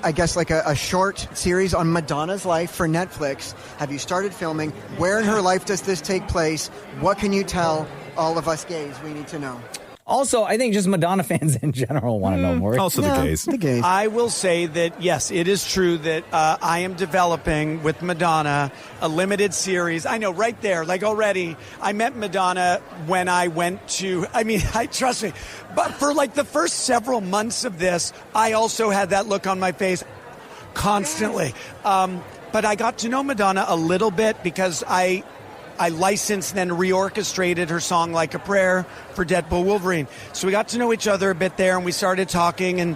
I guess, like a short series on Madonna's life for Netflix. Have you started filming? Where in her life does this take place? What can you tell all of us gays? We need to know. Also, I think just Madonna fans in general want to know more. Also the gays. The gays. I will say that, yes, it is true that I am developing with Madonna a limited series. I know right there, like already, I met Madonna when I went to, trust me, but for like the first several months of this, I also had that look on my face constantly. But I got to know Madonna a little bit because I licensed and then reorchestrated her song Like a Prayer for Deadpool Wolverine. So we got to know each other a bit there, and we started talking, and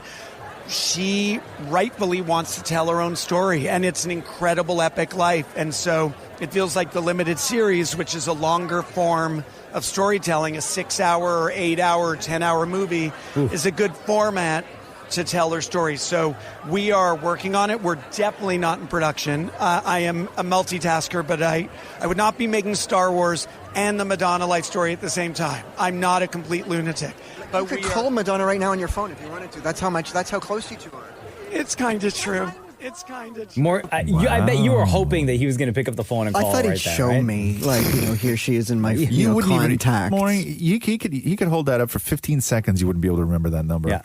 she rightfully wants to tell her own story, and it's an incredible epic life. And so it feels like the limited series, which is a longer form of storytelling, a 6-hour or 8-hour or 10-hour movie, is a good format to tell her story. So we are working on it. We're definitely not in production. I am a multitasker, but I would not be making Star Wars and the Madonna life story at the same time. I'm not a complete lunatic. But you could call Madonna right now on your phone if you wanted to. That's how close you two are. It's kind of true. It's kind of true. More. I bet you were hoping that he was going to pick up the phone and call. I thought he'd right then, show right? me, like, here she is in my wouldn't contact. Maury, he could hold that up for 15 seconds. You wouldn't be able to remember that number. Yeah.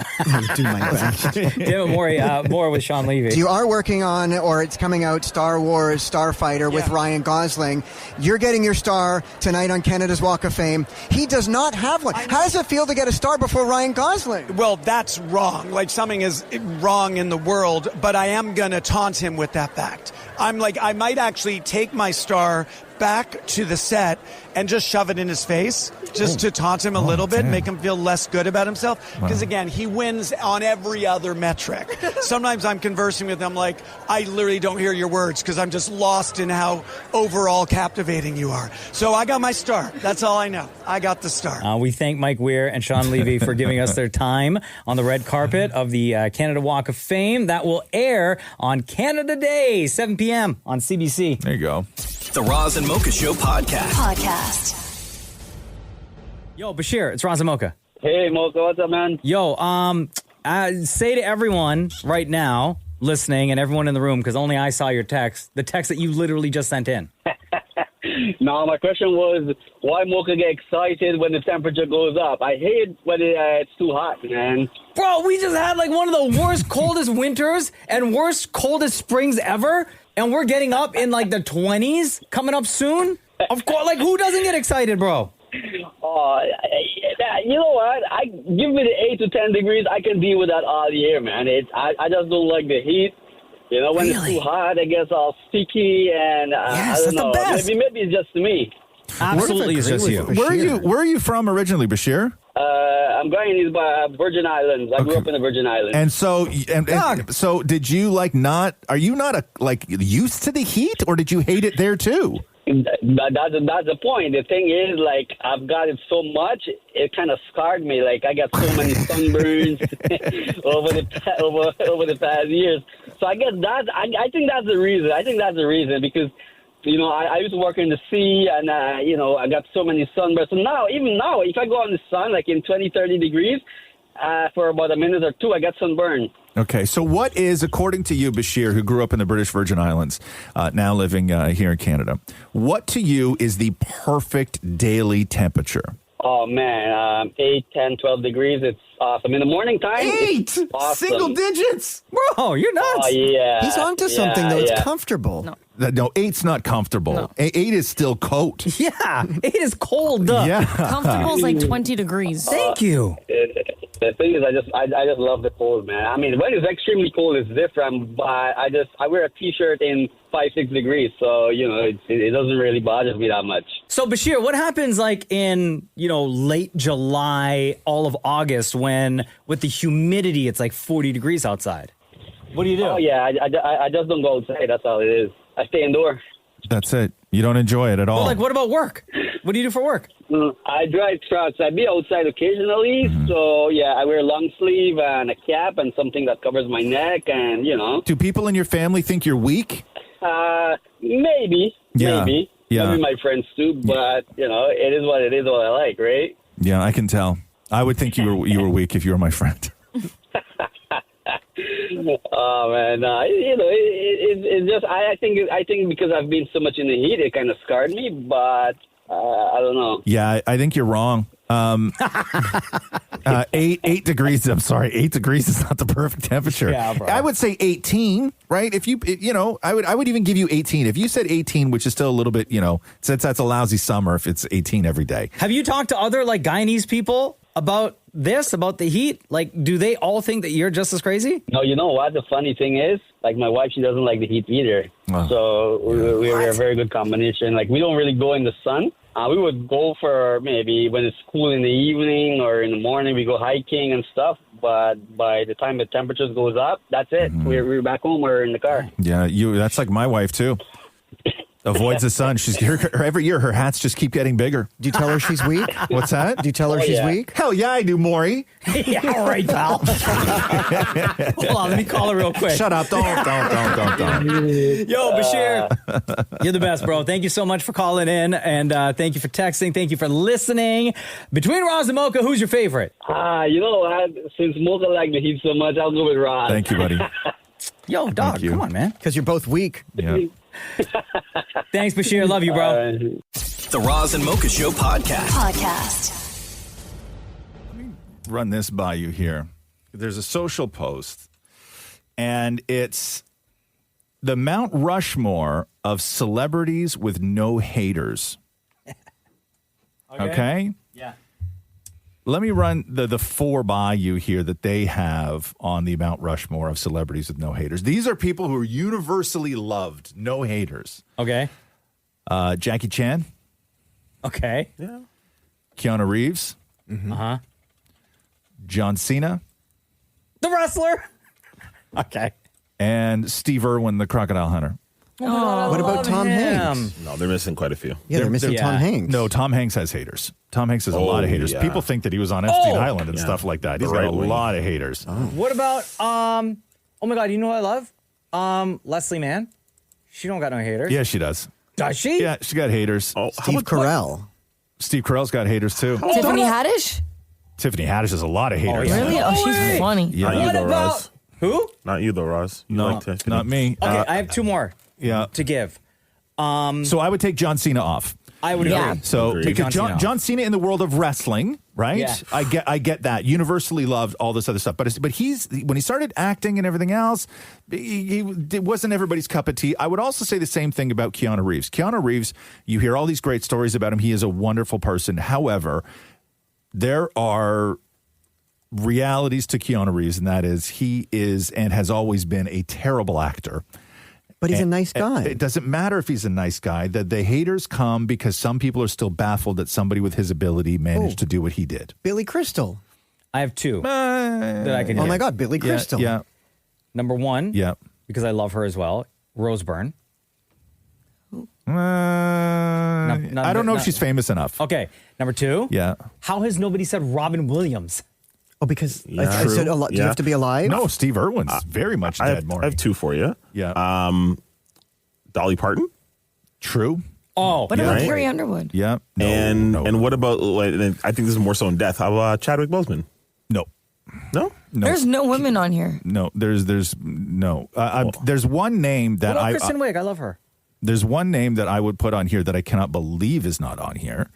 Do my best. Damn it, Maury. More with Shawn Levy. You are working on, or it's coming out, Star Wars Starfighter with Ryan Gosling. You're getting your star tonight on Canada's Walk of Fame. He does not have one. How does it feel to get a star before Ryan Gosling? Well, that's wrong. Like, something is wrong in the world, but I am going to taunt him with that fact. I'm like, I might actually take my star back to the set and just shove it in his face just to taunt him a little bit, make him feel less good about himself. Because again, he wins on every other metric. Sometimes I'm conversing with him like, I literally don't hear your words because I'm just lost in how overall captivating you are. So I got my star. That's all I know. I got the star. We thank Mike Weir and Shawn Levy for giving us their time on the red carpet of the Canada Walk of Fame. That will air on Canada Day, 7 p.m. on CBC. There you go. The Roz and Mocha Show podcast. Yo, Bashir, it's Roz and Mocha. Hey, Mocha, what's up, man? Yo, say to everyone right now listening and everyone in the room, because only I saw your text, the text that you literally just sent in. No, my question was, why Mocha get excited when the temperature goes up? I hate when it's too hot, man. Bro, we just had like one of the worst, coldest winters and worst, coldest springs ever. And we're getting up in like the 20s coming up soon. Of course, like who doesn't get excited, bro? Oh, you know what? Give me the 8 to 10 degrees. I can deal with that all year, man. I just don't like the heat. You know, when it's too hot, it gets all sticky, and I don't know. Maybe it's just me. Absolutely, it's just you. Where are you from originally, Bashir? I'm Guyanese, by Virgin Islands. I grew up in the Virgin Islands. And so, so did you are you not used to the heat, or did you hate it there too? That's the point. The thing is, like, I've got it so much, it kind of scarred me. Like, I got so many sunburns over the past years. So I guess I think that's the reason. I think that's the reason because, you know, I used to work in the sea and, you know, I got so many sunburns. So even now, if I go on the sun, like in 20, 30 degrees, for about a minute or two, I get sunburned. Okay, so what is, according to you, Bashir, who grew up in the British Virgin Islands, now living here in Canada, what to you is the perfect daily temperature? Oh, man, 8, 10, 12 degrees, it's awesome. In the morning time, 8! Awesome. Single digits? Bro, you're nuts. Oh, yeah. He's onto something, though. It's comfortable. No, 8's not comfortable. No. 8 is still coat. Yeah, 8 is cold. Yeah. Comfortable is like 20 degrees. Thank you. The thing is, I just love the cold, man. I mean, when it's extremely cold, it's different. But I wear a T-shirt in 5-6 degrees, so you know it doesn't really bother me that much. So Bashir, what happens like in late July, all of August, when with the humidity it's like 40 degrees outside? What do you do? Oh yeah, I just don't go outside. That's all it is. I stay indoors. That's it. You don't enjoy it at all. Well, like what about work? What do you do for work? I drive trucks. I be outside occasionally, so yeah, I wear a long sleeve and a cap and something that covers my neck, and you know. Do people in your family think you're weak? Maybe. Yeah. Maybe my friends too, but you know, it is what it is. What I like, right? Yeah, I can tell. I would think you were weak if you were my friend. Oh man, you know, it's just I think because I've been so much in the heat, it kind of scarred me. But I don't know. Yeah, I think you're wrong. 8 degrees. I'm sorry, 8 degrees is not the perfect temperature. Yeah, bro. I would say 18. Right? If I would even give you 18. If you said 18, which is still a little bit, since that's a lousy summer, if it's 18 every day. Have you talked to other like Guyanese people about the heat? Like, do they all think that you're just as crazy? No, you know what? The funny thing is, like, my wife, she doesn't like the heat either. Oh. So we're a very good combination. Like, we don't really go in the sun. We would go for maybe when it's cool in the evening or in the morning, we go hiking and stuff. But by the time the temperatures goes up, that's it. Mm-hmm. We're back home. We're in the car. Yeah, that's like my wife too. Avoids the sun. Every year her hats just keep getting bigger. Do you tell her she's weak? What's that? Do you tell her she's weak? Hell yeah, I do, Maurie. Yeah, all right, pal. Hold on, let me call her real quick. Shut up. Don't. Yo, Bashir, you're the best, bro. Thank you so much for calling in, and thank you for texting. Thank you for listening. Between Roz and Mocha, who's your favorite? You know, since Mocha likes the heat so much, I'll go with Roz. Thank you, buddy. Yo, dog, come on, man. Because you're both weak. Yeah. Thanks, Bashir. Love you, bro. The Roz and Mocha Show podcast. Let me run this by you here. There's a social post, and it's the Mount Rushmore of celebrities with no haters. Okay? Yeah. Let me run the four by you here that they have on the Mount Rushmore of celebrities with no haters. These are people who are universally loved, no haters. Okay. Jackie Chan. Okay. Yeah. Keanu Reeves. Uh-huh. John Cena. The wrestler. Okay. And Steve Irwin, the crocodile hunter. Oh, what about Tom Hanks? No, they're missing quite a few. Yeah, they're missing Tom Hanks. No, Tom Hanks has haters. Tom Hanks has a lot of haters. yeah. People think that he was on Epstein Island and stuff like that. He's got a lot of haters. What about oh my God, you know what I love? Leslie Mann. She don't got no haters. Yeah, she does. Does she? Yeah, she got haters. Steve Carell. Steve Carell's got haters too. Tiffany Haddish? Tiffany Haddish has a lot of haters. Really? Oh, she's funny. Yeah. Not you, though, about- Roz. Who? Not you, though, Roz. You like Tiffany. Not me. Okay, I have two more Yeah. to give. So I would take John Cena off. I would agree. So Take because John Cena off. John Cena in the world of wrestling, right? Yeah. I get that. Universally loved, all this other stuff. But he's when he started acting and everything else, it wasn't everybody's cup of tea. I would also say the same thing about Keanu Reeves. Keanu Reeves, you hear all these great stories about him. He is a wonderful person. However, there are realities to Keanu Reeves, and that is he is and has always been a terrible actor. But he's a nice guy. It doesn't matter if he's a nice guy. The haters come because some people are still baffled that somebody with his ability managed to do what he did. Billy Crystal. I have two that I can Oh hit. my God, Billy Crystal. Yeah. Number one, because I love her as well, Rose Byrne. I don't know if she's famous enough. Okay. Number two, Yeah. how has nobody said Robin Williams? Oh, because I said do you have to be alive? No, Steve Irwin's very much dead, Maurie. I have two for you. Yeah. Dolly Parton. True. Oh, What about Carrie Underwood? Yeah. And what about, I think this is more so in death. How about Chadwick Boseman? No. No? There's no women on here. No, there's no. There's one name that What about Kristen Wiig? I love her. There's one name that I would put on here that I cannot believe is not on here,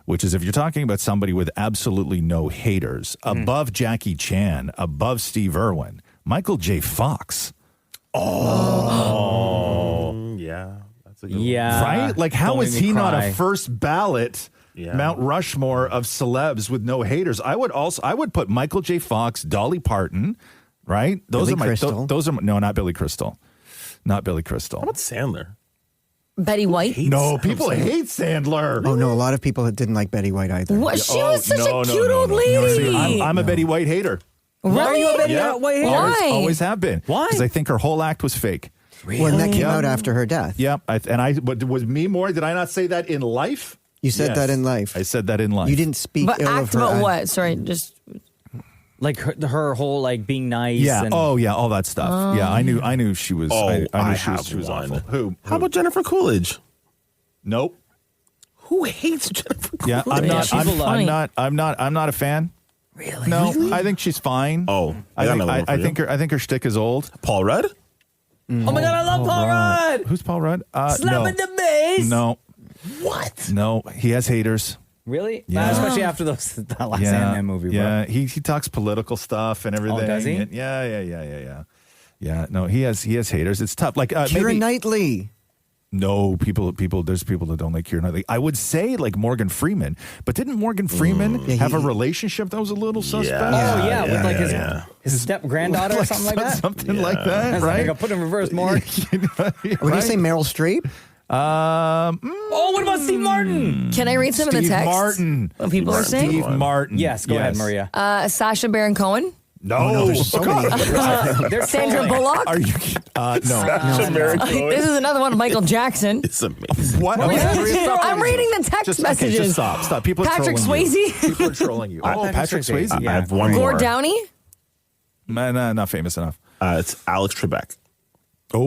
which is if you're talking about somebody with absolutely no haters, above Jackie Chan, above Steve Irwin, Michael J. Fox. Yeah. That's a good Yeah. Right? Like, how Don't is make me he not cry. a first ballot Mount Rushmore of celebs with no haters? I would put Michael J. Fox, Dolly Parton, right? Those Billy are my Crystal. those are no, not Billy Crystal. Not Billy Crystal. How about Sandler? Betty White? No, people hate Sandler. Oh no, a lot of people didn't like Betty White either. What? She was such a cute old lady. See, I'm a Betty White hater. Really? Why are you a Betty White hater? Why? Always have been. Why? Because I think her whole act was fake. Well, and that came out after her death. Yeah, but was me more? Did I not say that in life? You said Yes. that in life. I said that in life. You didn't speak But ill of act her. about what? Sorry, just Like her whole like being nice. Yeah. And, Oh, yeah. All that stuff. Yeah. I knew she was. Oh, I knew I she have was one. awful. Who? How about Jennifer Coolidge? Nope. Who hates Jennifer Coolidge? Yeah. I'm not. she's I'm funny. not. I'm not a fan. Really? No. I think she's fine. Oh, I got think. another one for I you. think her. I think her shtick is old. Paul Rudd? Oh my God, I love Paul Rudd. Who's Paul Rudd? Slapping the bass. No. What? No. He has haters. Really? Yeah. Especially after that last Ant-Man movie. Bro. Yeah, he talks political stuff and everything. does he? And yeah. No, he has haters. It's tough. Like Keira maybe Knightley. no people. There's people that don't like Keira Knightley. I would say like Morgan Freeman, but didn't Morgan Freeman have a relationship that was a little suspect? Oh yeah, with like his step granddaughter or something like that. Something like that, Right? right? I'll put in reverse more. Would you say Meryl Streep? Oh, what about Steve Martin? Can I read some of the Steve text? Martin. What people are saying? Steve Martin. Yes, go ahead, Maria. Sacha Baron Cohen. No, there's so many. They're Sandra trolling. Bullock. Are you? No. This is another one of Michael Jackson. It's amazing. What? I'm reading the text Just messages. just stop. People are Patrick trolling you. Swayze. People are trolling you. Oh, Patrick Swayze. I have one more. Gord Downey. No, not famous enough. It's Alex Trebek. Oh.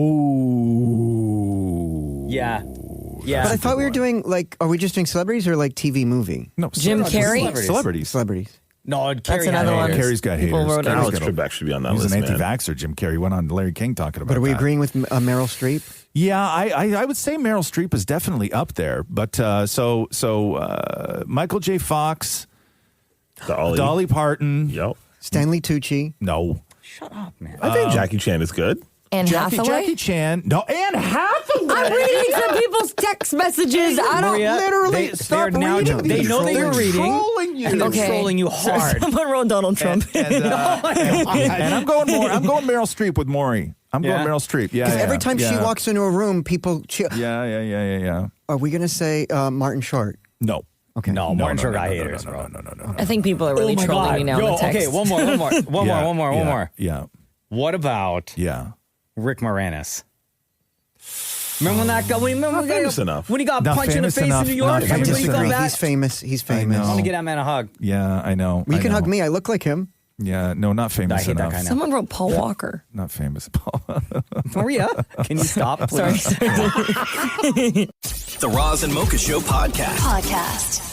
Yeah. But I thought we were doing are we just doing celebrities or like TV movie? No, Jim Carrey? Celebrities. No, That's another one. Carrey's got People haters. wrote it. Alex Trebek should be on that He's list, an man. anti-vaxxer. Jim Carrey went on Larry King talking about But are we that. agreeing with Meryl Streep? Yeah, I would say Meryl Streep is definitely up there. But so Michael J. Fox, Dolly Parton. Yep. Stanley Tucci. No. Shut up, man. I think Jackie Chan is good. Anne Hathaway? Jackie Chan. No, Anne Hathaway. I'm reading some people's text messages. I don't Maria, literally they're now, they know that you're reading. Trolling you. And they're trolling you hard. Someone wrote Donald Trump. And I'm going Meryl Streep with Maurie. I'm going Meryl Streep. Yeah. Because every time she walks into a room, people cheer. Yeah. Are we going to say Martin Short? No. Okay. No, Martin Short got haters, bro. No. I think people are really trolling me now in the text. Okay, one more. Yeah. What about Rick Moranis? Remember when that guy? When he got punched in the face in New York? Everybody felt that. He's famous. I want to get that man a hug. Yeah, I know. You can hug me. I look like him. Yeah, no, not famous I hate enough. that guy now. Someone wrote Paul Walker. Not famous. Paul. Maria, can you stop, please? Sorry. The Roz and Mocha Show podcast.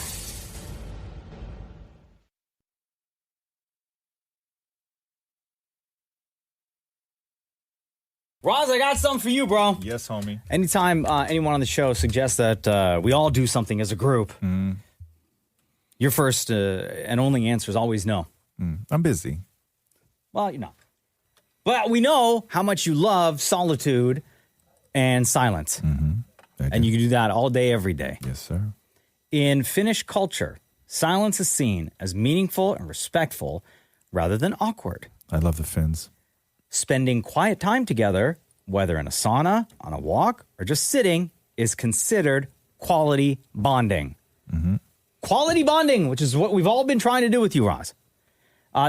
Roz, I got something for you, bro. Yes, homie. Anytime anyone on the show suggests that we all do something as a group, your first and only answer is always no. I'm busy. Well, you're not. But we know how much you love solitude and silence. And you can do that all day, every day. Yes, sir. In Finnish culture, silence is seen as meaningful and respectful rather than awkward. I love the Finns. Spending quiet time together, whether in a sauna, on a walk, or just sitting, is considered quality bonding. Quality bonding, which is what we've all been trying to do with you, Roz.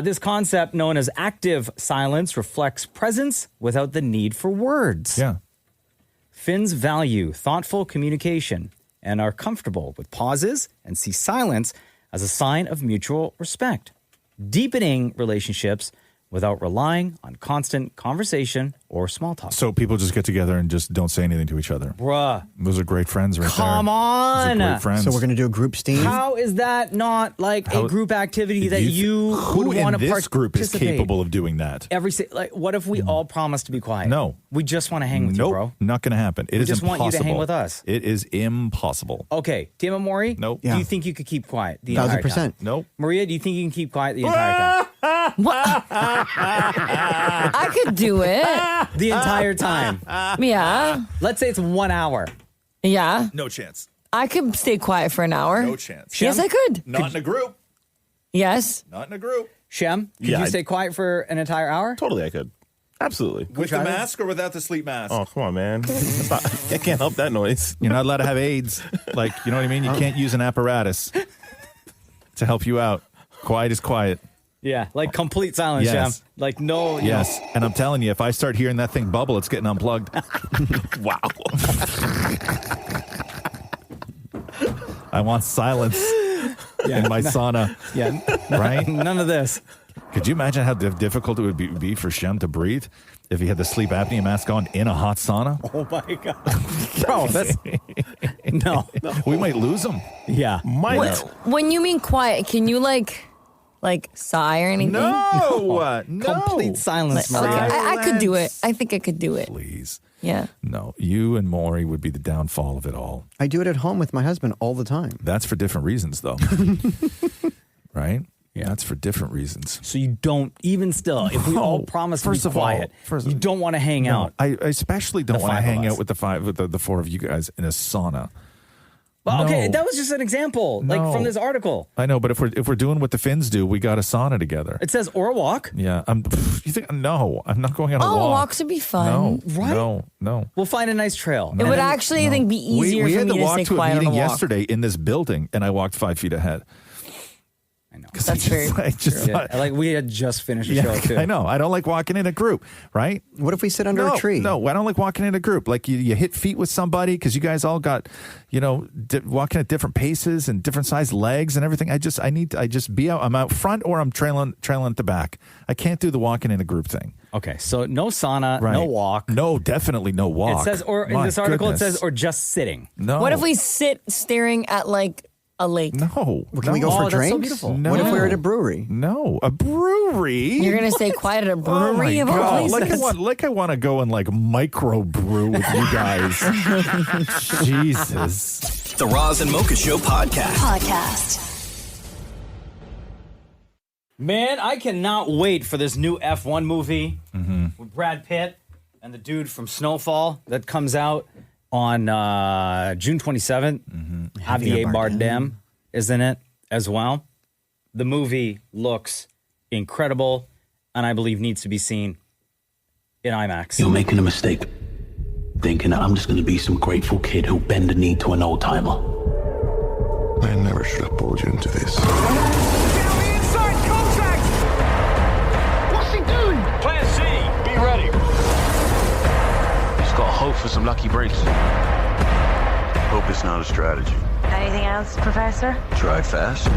This concept, known as active silence, reflects presence without the need for words. Yeah. Finns value thoughtful communication and are comfortable with pauses and see silence as a sign of mutual respect, deepening relationships without relying on constant conversation or small talk. So people just get together and just don't say anything to each other. Bruh. Those are great friends right there. Come on. Those are great friends. So we're going to do a group steam? How is that not like a group activity that you would want to participate? Who in this group is capable of doing that? What if we all promise to be quiet? No. We just want to hang with you, bro. Not going to happen. It is just impossible. want you to hang with us. It is impossible. Okay. Damn it, Maurie? Nope. Do you think you could keep quiet the entire time? 1,000%. Nope. Maria, do you think you can keep quiet the entire time? I could do it. The entire time. Yeah. Let's say it's 1 hour. Yeah. No chance. I could stay quiet for an hour. No chance. Yes, I could. Not in a group. Yes. Not in a group. Shem, could you stay quiet for an entire hour? Totally, I could. Absolutely. With the mask or without the sleep mask? Oh, come on, man. I can't help that noise. You're not allowed to have AIDS. Like, you know what I mean? You can't use an apparatus to help you out. Quiet is quiet. Yeah, like complete silence, Yes. Shem. Like no. Yes. And I'm telling you, if I start hearing that thing bubble, it's getting unplugged. Wow. I want silence in my sauna. Yeah. Right? None of this. Could you imagine how difficult it would be for Shem to breathe if he had the sleep apnea mask on in a hot sauna? Oh my God. Bro, that's no. We might lose him. Yeah. When you mean quiet, can you like sigh or anything? No. Complete silence, Okay, Maria. I could do it. I think I could do it. Please. Yeah. No, you and Maurie would be the downfall of it all. I do it at home with my husband all the time. That's for different reasons, though. Right? Yeah. That's for different reasons. So you don't, even still, if we all promise to be quiet, you don't want to hang out. I especially don't want to hang out with the four of you guys in a sauna. Well, okay, No. that was just an example, like No. from this article. I know, but if we're doing what the Finns do, we got a sauna together. It says or a walk. Yeah, you think? No, I'm not going on a walk. Walks would be fun. No, no. We'll find a nice trail. It would actually, I think, be easier we for had me to to walk stay to a quiet on a meeting walk. yesterday in this building, and I walked 5 feet ahead. I know. That's very true. Like we had just finished the show too. I know. I don't like walking in a group, right? What if we sit under a tree? No, I don't like walking in a group. Like you hit feet with somebody because you guys all got, walking at different paces and different sized legs and everything. I just be out. I'm out front or I'm trailing at the back. I can't do the walking in a group thing. Okay, so no sauna, Right. no walk. No, definitely no walk. It says, or in My this article, goodness. it says, or just sitting. No. What if we sit staring at like a lake? No. Can we go for that's so drinks? beautiful. No. What if we're at a brewery? No, a brewery. You're gonna stay quiet at a Oh my brewery of all God. places? I want to go and like micro brew with you guys. Jesus. The Roz and Mocha Show podcast. Man, I cannot wait for this new F1 movie with Brad Pitt. And And the dude from Snowfall that comes out on June 27th, Javier Bardem is in it as well. The movie looks incredible and I believe needs to be seen in IMAX. You're making a mistake thinking that I'm just going to be some grateful kid who'll bend the knee to an old timer. I never should have pulled you into this. What's he doing? Plan C. Be ready. Just gotta hope for some lucky breaks. Hope it's not a strategy. Anything else, Professor? Try fast.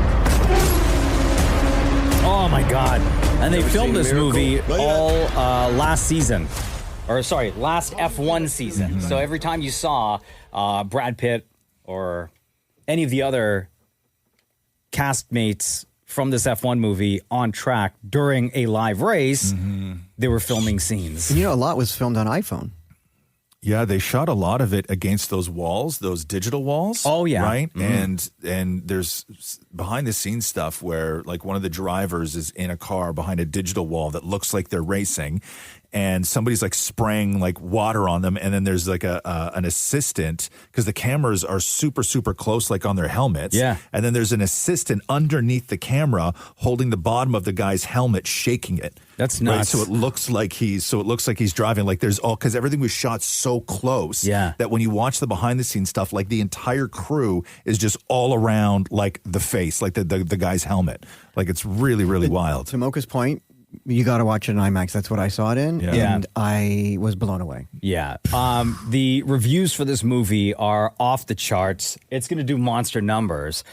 Oh my God. And they filmed this movie all last season. Last F1 season. So every time you saw Brad Pitt or any of the other castmates from this F1 movie on track during a live race, they were filming scenes. You know, a lot was filmed on iPhone. Yeah, they shot a lot of it against those walls, those digital walls. Oh, yeah. Right? And there's behind the scenes stuff where like one of the drivers is in a car behind a digital wall that looks like they're racing and somebody's like spraying like water on them. And then there's like an assistant because the cameras are super, super close, like on their helmets. Yeah. And then there's an assistant underneath the camera holding the bottom of the guy's helmet, shaking it. That's nuts. Right? So it looks like he's driving. Like there's all, because everything was shot so close that when you watch the behind the scenes stuff, like the entire crew is just all around like the face, like the guy's helmet. Like it's really, really wild. To Mocha's point, you got to watch it in IMAX. That's what I saw it in, and I was blown away. Yeah. The reviews for this movie are off the charts. It's going to do monster numbers.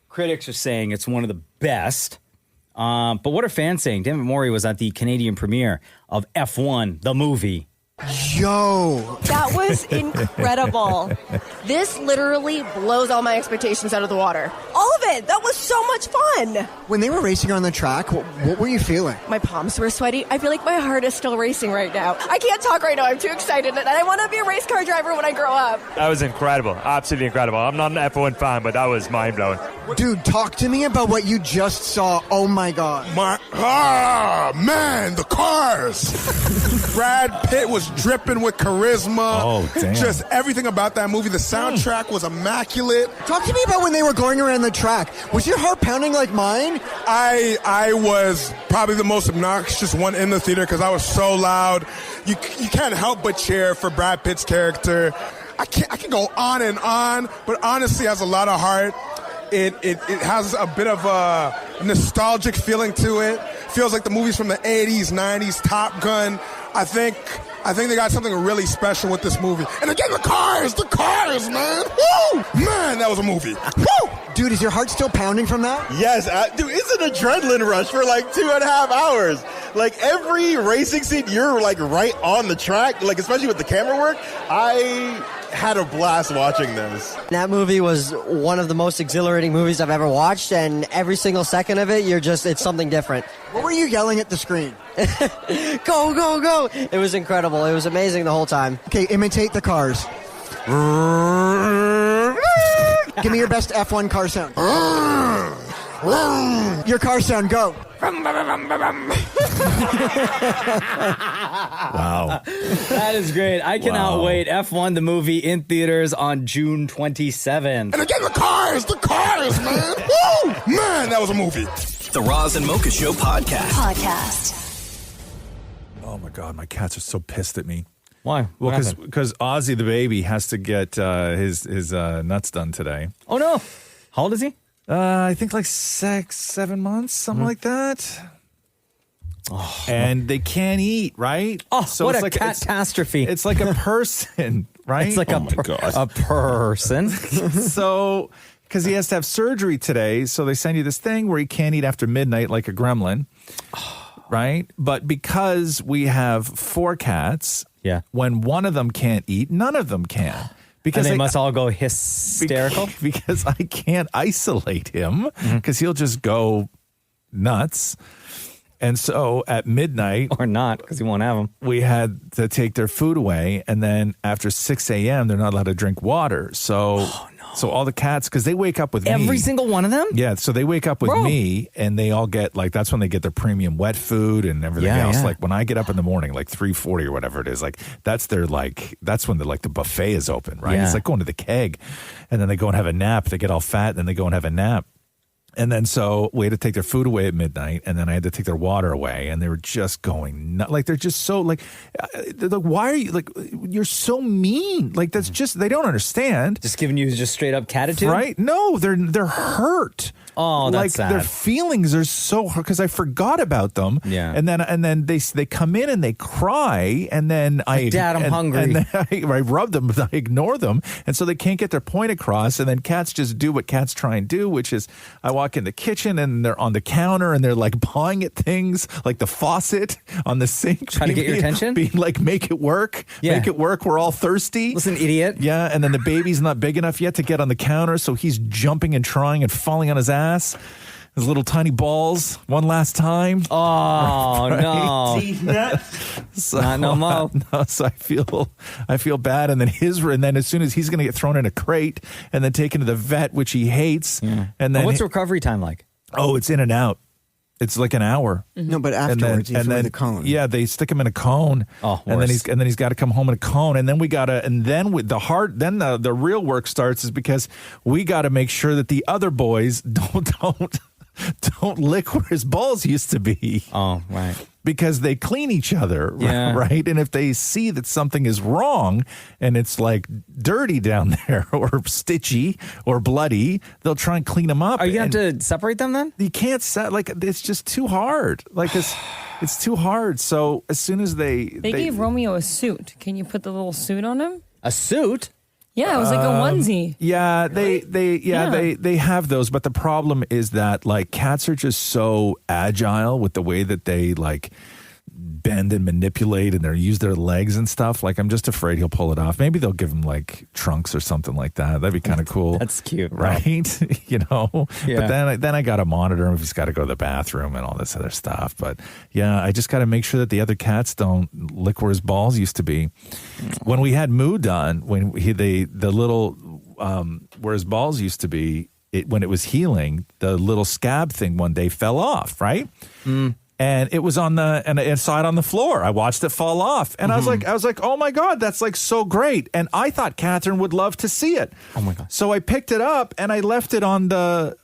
Critics are saying it's one of the best. But what are fans saying? David Maurie was at the Canadian premiere of F1, the movie. Yo! That was incredible. This literally blows all my expectations out of the water. All of it. That was so much fun. When they were racing on the track, what were you feeling? My palms were sweaty. I feel like my heart is still racing right now. I can't talk right now. I'm too excited. And I want to be a race car driver when I grow up. That was incredible. Absolutely incredible. I'm not an F1 fan, but that was mind-blowing. Dude, talk to me about what you just saw. Oh, my God. Man, the cars. Brad Pitt was dripping with charisma. Oh, damn. Just everything about that movie. The soundtrack was immaculate. Talk to me about when they were going around the track. Was your heart pounding like mine? I was probably the most obnoxious one in the theater because I was so loud. You can't help but cheer for Brad Pitt's character. I can go on and on, but honestly, it has a lot of heart. It has a bit of a nostalgic feeling to it. Feels like the movies from the 80s, 90s, Top Gun. I think they got something really special with this movie. And again, the cars, man. Woo! Man, that was a movie. Woo! Dude, is your heart still pounding from that? Yes, dude, it's an adrenaline rush for like 2.5 hours. Like every racing scene, you're like right on the track, like especially with the camera work. I had a blast watching this. That movie was one of the most exhilarating movies I've ever watched, and every single second of it, it's something different. What were you yelling at the screen? Go, go, go! It was incredible. It was amazing the whole time. Okay, imitate the cars. Give me your best F1 car sound. Your car sound, go. Wow. That is great. I cannot wait. F1, the movie, in theaters on June 27th. And again, the cars, man. Woo! Man, that was a movie. The Roz and Mocha Show podcast. Oh my God, my cats are so pissed at me. Why? Well, because Ozzy the baby has to get his nuts done today. Oh no! How old is he? I think like 6-7 months, something like that. Oh, and they can't eat, right? Oh, so what it's a like catastrophe! It's like a person, right? It's like a person. So, because he has to have surgery today, so they send you this thing where he can't eat after midnight like a gremlin, right? But because we have 4 cats, when one of them can't eat, none of them can. Because they must all go hysterical? Because I can't isolate him because he'll just go nuts. And so at midnight... Or not, because he won't have them. We had to take their food away. And then after 6 a.m., they're not allowed to drink water. So So all the cats, because they wake up with me. Every single one of them? Yeah, so they wake up with me, and they all get, like, that's when they get their premium wet food and everything else. Yeah. Like, when I get up in the morning, like 3:40 or whatever it is, like, that's their, like, that's when the buffet is open, right? Yeah. It's like going to the keg, and then they go and have a nap. They get all fat, and then they go and have a nap. And then so we had to take their food away at midnight, and then I had to take their water away, and they were just going nuts. Like, they're just so, like, why are you, like, you're so mean. Like, that's just, they don't understand. Just giving you just straight up catitude? Right? No, they're hurt. Oh, that's like sad. Their feelings are so hurt because I forgot about them. Yeah. And then they come in and they cry, and then Dad, I'm hungry. And then I rub them, I ignore them, and so they can't get their point across. And then cats just do what cats try and do, which is I walk in the kitchen and they're on the counter and they're like pawing at things, like the faucet on the sink, trying to get your attention, being like, make it work, make it work. We're all thirsty. Listen, idiot. Yeah. And then the baby's not big enough yet to get on the counter, so he's jumping and trying and falling on his ass. His little tiny balls one last time. Oh, no. So, Not no more. No, so I feel bad. And then as soon as he's going to get thrown in a crate and then taken to the vet, which he hates. Yeah. And then what's recovery time like? Oh, it's in and out. It's like an hour. No, but afterwards, he's with the cone. Yeah, they stick him in a cone. Oh, and then he's got to come home in a cone. And then the real work starts is because we got to make sure that the other boys don't lick where his balls used to be. Oh, right. Because they clean each other, Yeah. right? And if they see that something is wrong and it's like dirty down there or stitchy or bloody, they'll try and clean them up. Are you going to have to separate them then? You can't it's just too hard. Like it's too hard. So as soon as they gave Romeo a suit. Can you put the little suit on him? A suit? Yeah, it was like a onesie. Yeah, they have those, but the problem is that like cats are just so agile with the way that they like bend and manipulate and they use their legs and stuff. Like I'm just afraid he'll pull it off. Maybe they'll give him like trunks or something like that. That'd be kind of cool. That's cute, bro. Right? You know. Yeah. But then I got to monitor him if he's got to go to the bathroom and all this other stuff. But yeah, I just got to make sure that the other cats don't lick where his balls used to be. When we had Moo done, when the little where his balls used to be, when it was healing, the little scab thing one day fell off. Right. And it was and I saw it on the floor. I watched it fall off. And I was like, oh my God, that's like so great. And I thought Catherine would love to see it. Oh my God. So I picked it up and I left it on the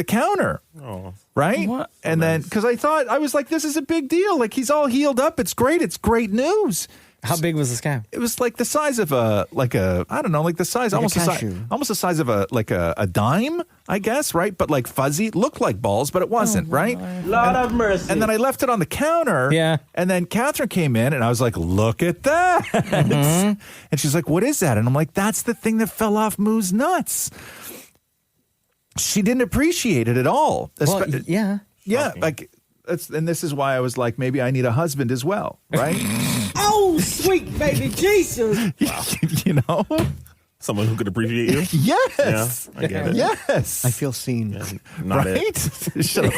counter. Oh. Right? What? And then, because I was like, this is a big deal. Like he's all healed up. It's great. It's great news. How big was the scab? It was like the size of I don't know, like the size, Like a almost cashew. almost the size of a dime, I guess, right? But like fuzzy, looked like balls, but it wasn't, right? Lord have mercy. And then I left it on the counter. Yeah. And then Catherine came in and I was like, look at that. Mm-hmm. And she's like, what is that? And I'm like, that's the thing that fell off Moo's nuts. She didn't appreciate it at all. Well, yeah. Yeah. Like, and this is why I was like, maybe I need a husband as well, right? Oh, sweet baby Jesus. You know? Someone who could appreciate you. Yes. Yeah, I get it. Yes. I feel seen. Yeah, not right? it. Shut up.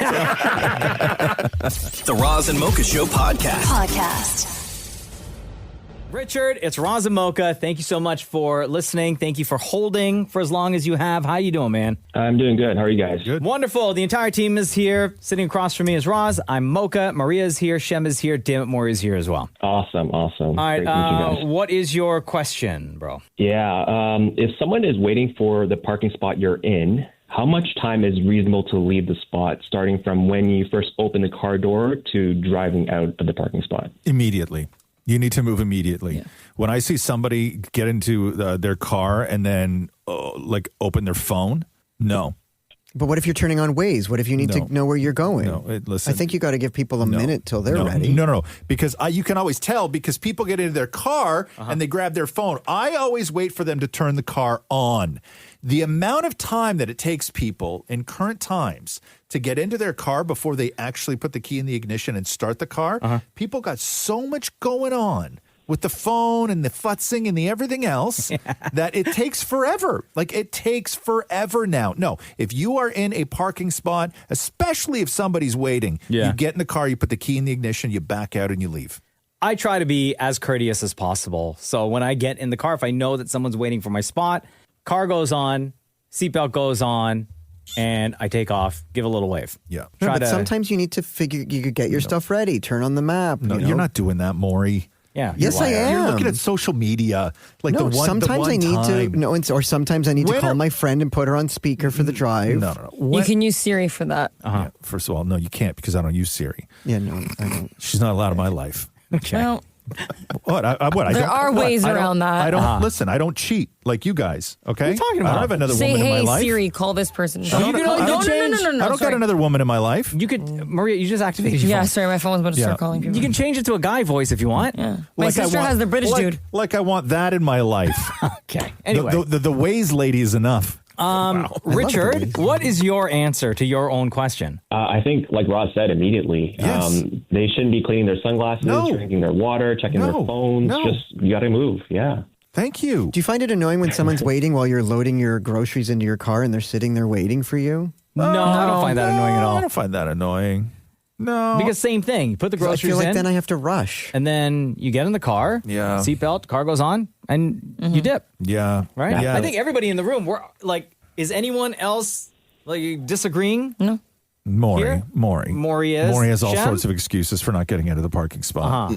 The Roz and Mocha Show Podcast. Richard, it's Roz and Mocha. Thank you so much for listening. Thank you for holding for as long as you have. How you doing, man? I'm doing good. How are you guys? Good. Wonderful. The entire team is here. Sitting across from me is Roz. I'm Mocha. Maria's here. Shem is here. Dammit, Maurie is here as well. Awesome. All right. Great to meet you guys. What is your question, bro? Yeah. If someone is waiting for the parking spot you're in, how much time is reasonable to leave the spot, starting from when you first open the car door to driving out of the parking spot? Immediately. You need to move immediately. Yeah. When I see somebody get into their car and then open their phone, no. But what if you're turning on Waze? What if you need to know where you're going? No, listen. I think you got to give people a minute till they're ready. No. Because you can always tell because people get into their car and they grab their phone. I always wait for them to turn the car on. The amount of time that it takes people in current times to get into their car before they actually put the key in the ignition and start the car, people got so much going on with the phone and the futzing and the everything else that it takes forever. Like it takes forever now. No, if you are in a parking spot, especially if somebody's waiting, you get in the car, you put the key in the ignition, you back out and you leave. I try to be as courteous as possible. So when I get in the car, if I know that someone's waiting for my spot, car goes on, seatbelt goes on, and I take off, give a little wave. Yeah. No, but sometimes you need to figure, you could get your stuff ready, turn on the map. No, you're not doing that, Maury. Yeah. Yes, I am. You're looking at social media. Like no, the one sometimes the one I need time. to. No, or sometimes I need to call my friend and put her on speaker for the drive. No. You can use Siri for that. Yeah, first of all, no, you can't because I don't use Siri. Yeah, no, I don't. She's not allowed in my life. Okay. Well, What? I there are ways around that. I don't listen. I don't cheat like you guys. Okay. What are you talking about? I don't have another Say, woman in my hey, life. Siri, call this person. You can only change. No. I don't got another woman in my life. You could, Maria. You just activated your Yeah, phone. sorry, my phone was about to start calling people. You can change it to a guy voice if you want. Yeah. My sister has the British dude. Like I want that in my life. Okay. Anyway, the Waze lady is enough. Richard, what is your answer to your own question? I think, like Roz said, immediately. Yes. They shouldn't be cleaning their sunglasses, drinking their water, checking their phones. Just, you got to move. Yeah. Thank you. Do you find it annoying when someone's waiting while you're loading your groceries into your car and they're sitting there waiting for you? No, I don't find that annoying at all. I don't find that annoying. No. Because same thing. You put the groceries I feel like in. then I have to rush. And then you get in the car. Yeah. Seatbelt, car goes on, and you dip. Yeah. Right? Yeah. I think everybody in the room, we're like, is anyone else like disagreeing? No. Maury has all Shem? sorts of excuses for not getting into the parking spot.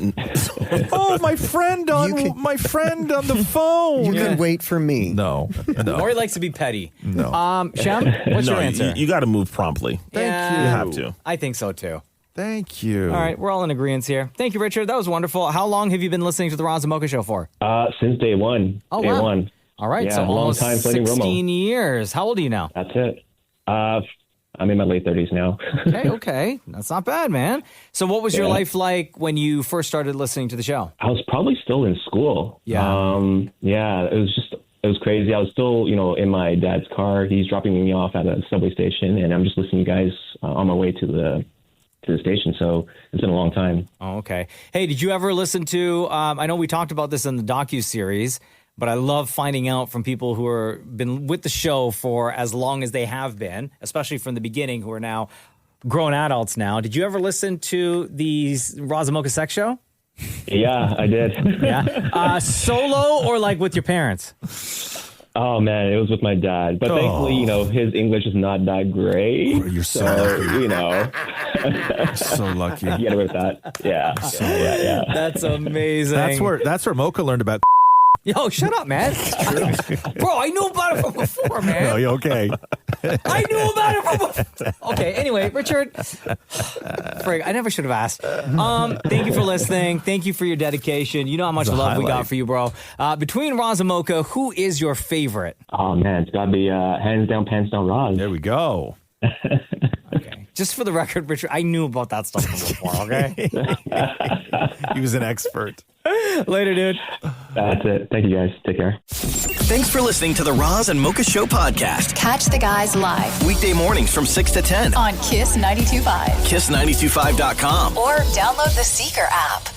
Oh, my friend on the phone. You can wait for me. No. Maury likes to be petty. No. Shem, what's your answer? You got to move promptly. Thank you. You have to. I think so too. Thank you. All right, we're all in agreement here. Thank you, Richard. That was wonderful. How long have you been listening to the Roz and Mocha Show for? Since day one. Oh, day wow. one. All right, Yeah, so long almost time playing 16 years. How old are you now? That's it. I'm in my late 30s now. Okay. That's not bad, man. So what was your life like when you first started listening to the show? I was probably still in school. Yeah. It was crazy. I was still, in my dad's car. He's dropping me off at a subway station, and I'm just listening to you guys on my way to the station. So it's been a long time. Oh, okay. Hey, did you ever listen to, I know we talked about this in the docuseries, but I love finding out from people who have been with the show for as long as they have been, especially from the beginning, who are now grown adults now. Did you ever listen to the Roz and Mocha Sex Show? Yeah, I did. Yeah. Solo or like with your parents? Oh, man, it was with my dad. But thankfully, his English is not that great. You're so lucky. So lucky. Get away with that. Yeah. Yeah. That's amazing. That's where Mocha learned about. Yo, shut up, man. Bro, I knew about it from before, man. No, you're okay. I knew about it from before. Okay, anyway, Richard. Frig, I never should have asked. Thank you for listening. Thank you for your dedication. You know how much love we got for you, bro. Between Roz and Mocha, who is your favorite? Oh, man, it's got to be hands down, pants down Roz. There we go. Okay. Just for the record, Richard, I knew about that stuff from before, okay? He was an expert. Later, dude. That's it. Thank you, guys. Take care. Thanks for listening to the Roz and Mocha Show podcast. Catch the guys live Weekday mornings from 6 to 10 on Kiss 92.5. KISS925.com. Or download the Seeker app.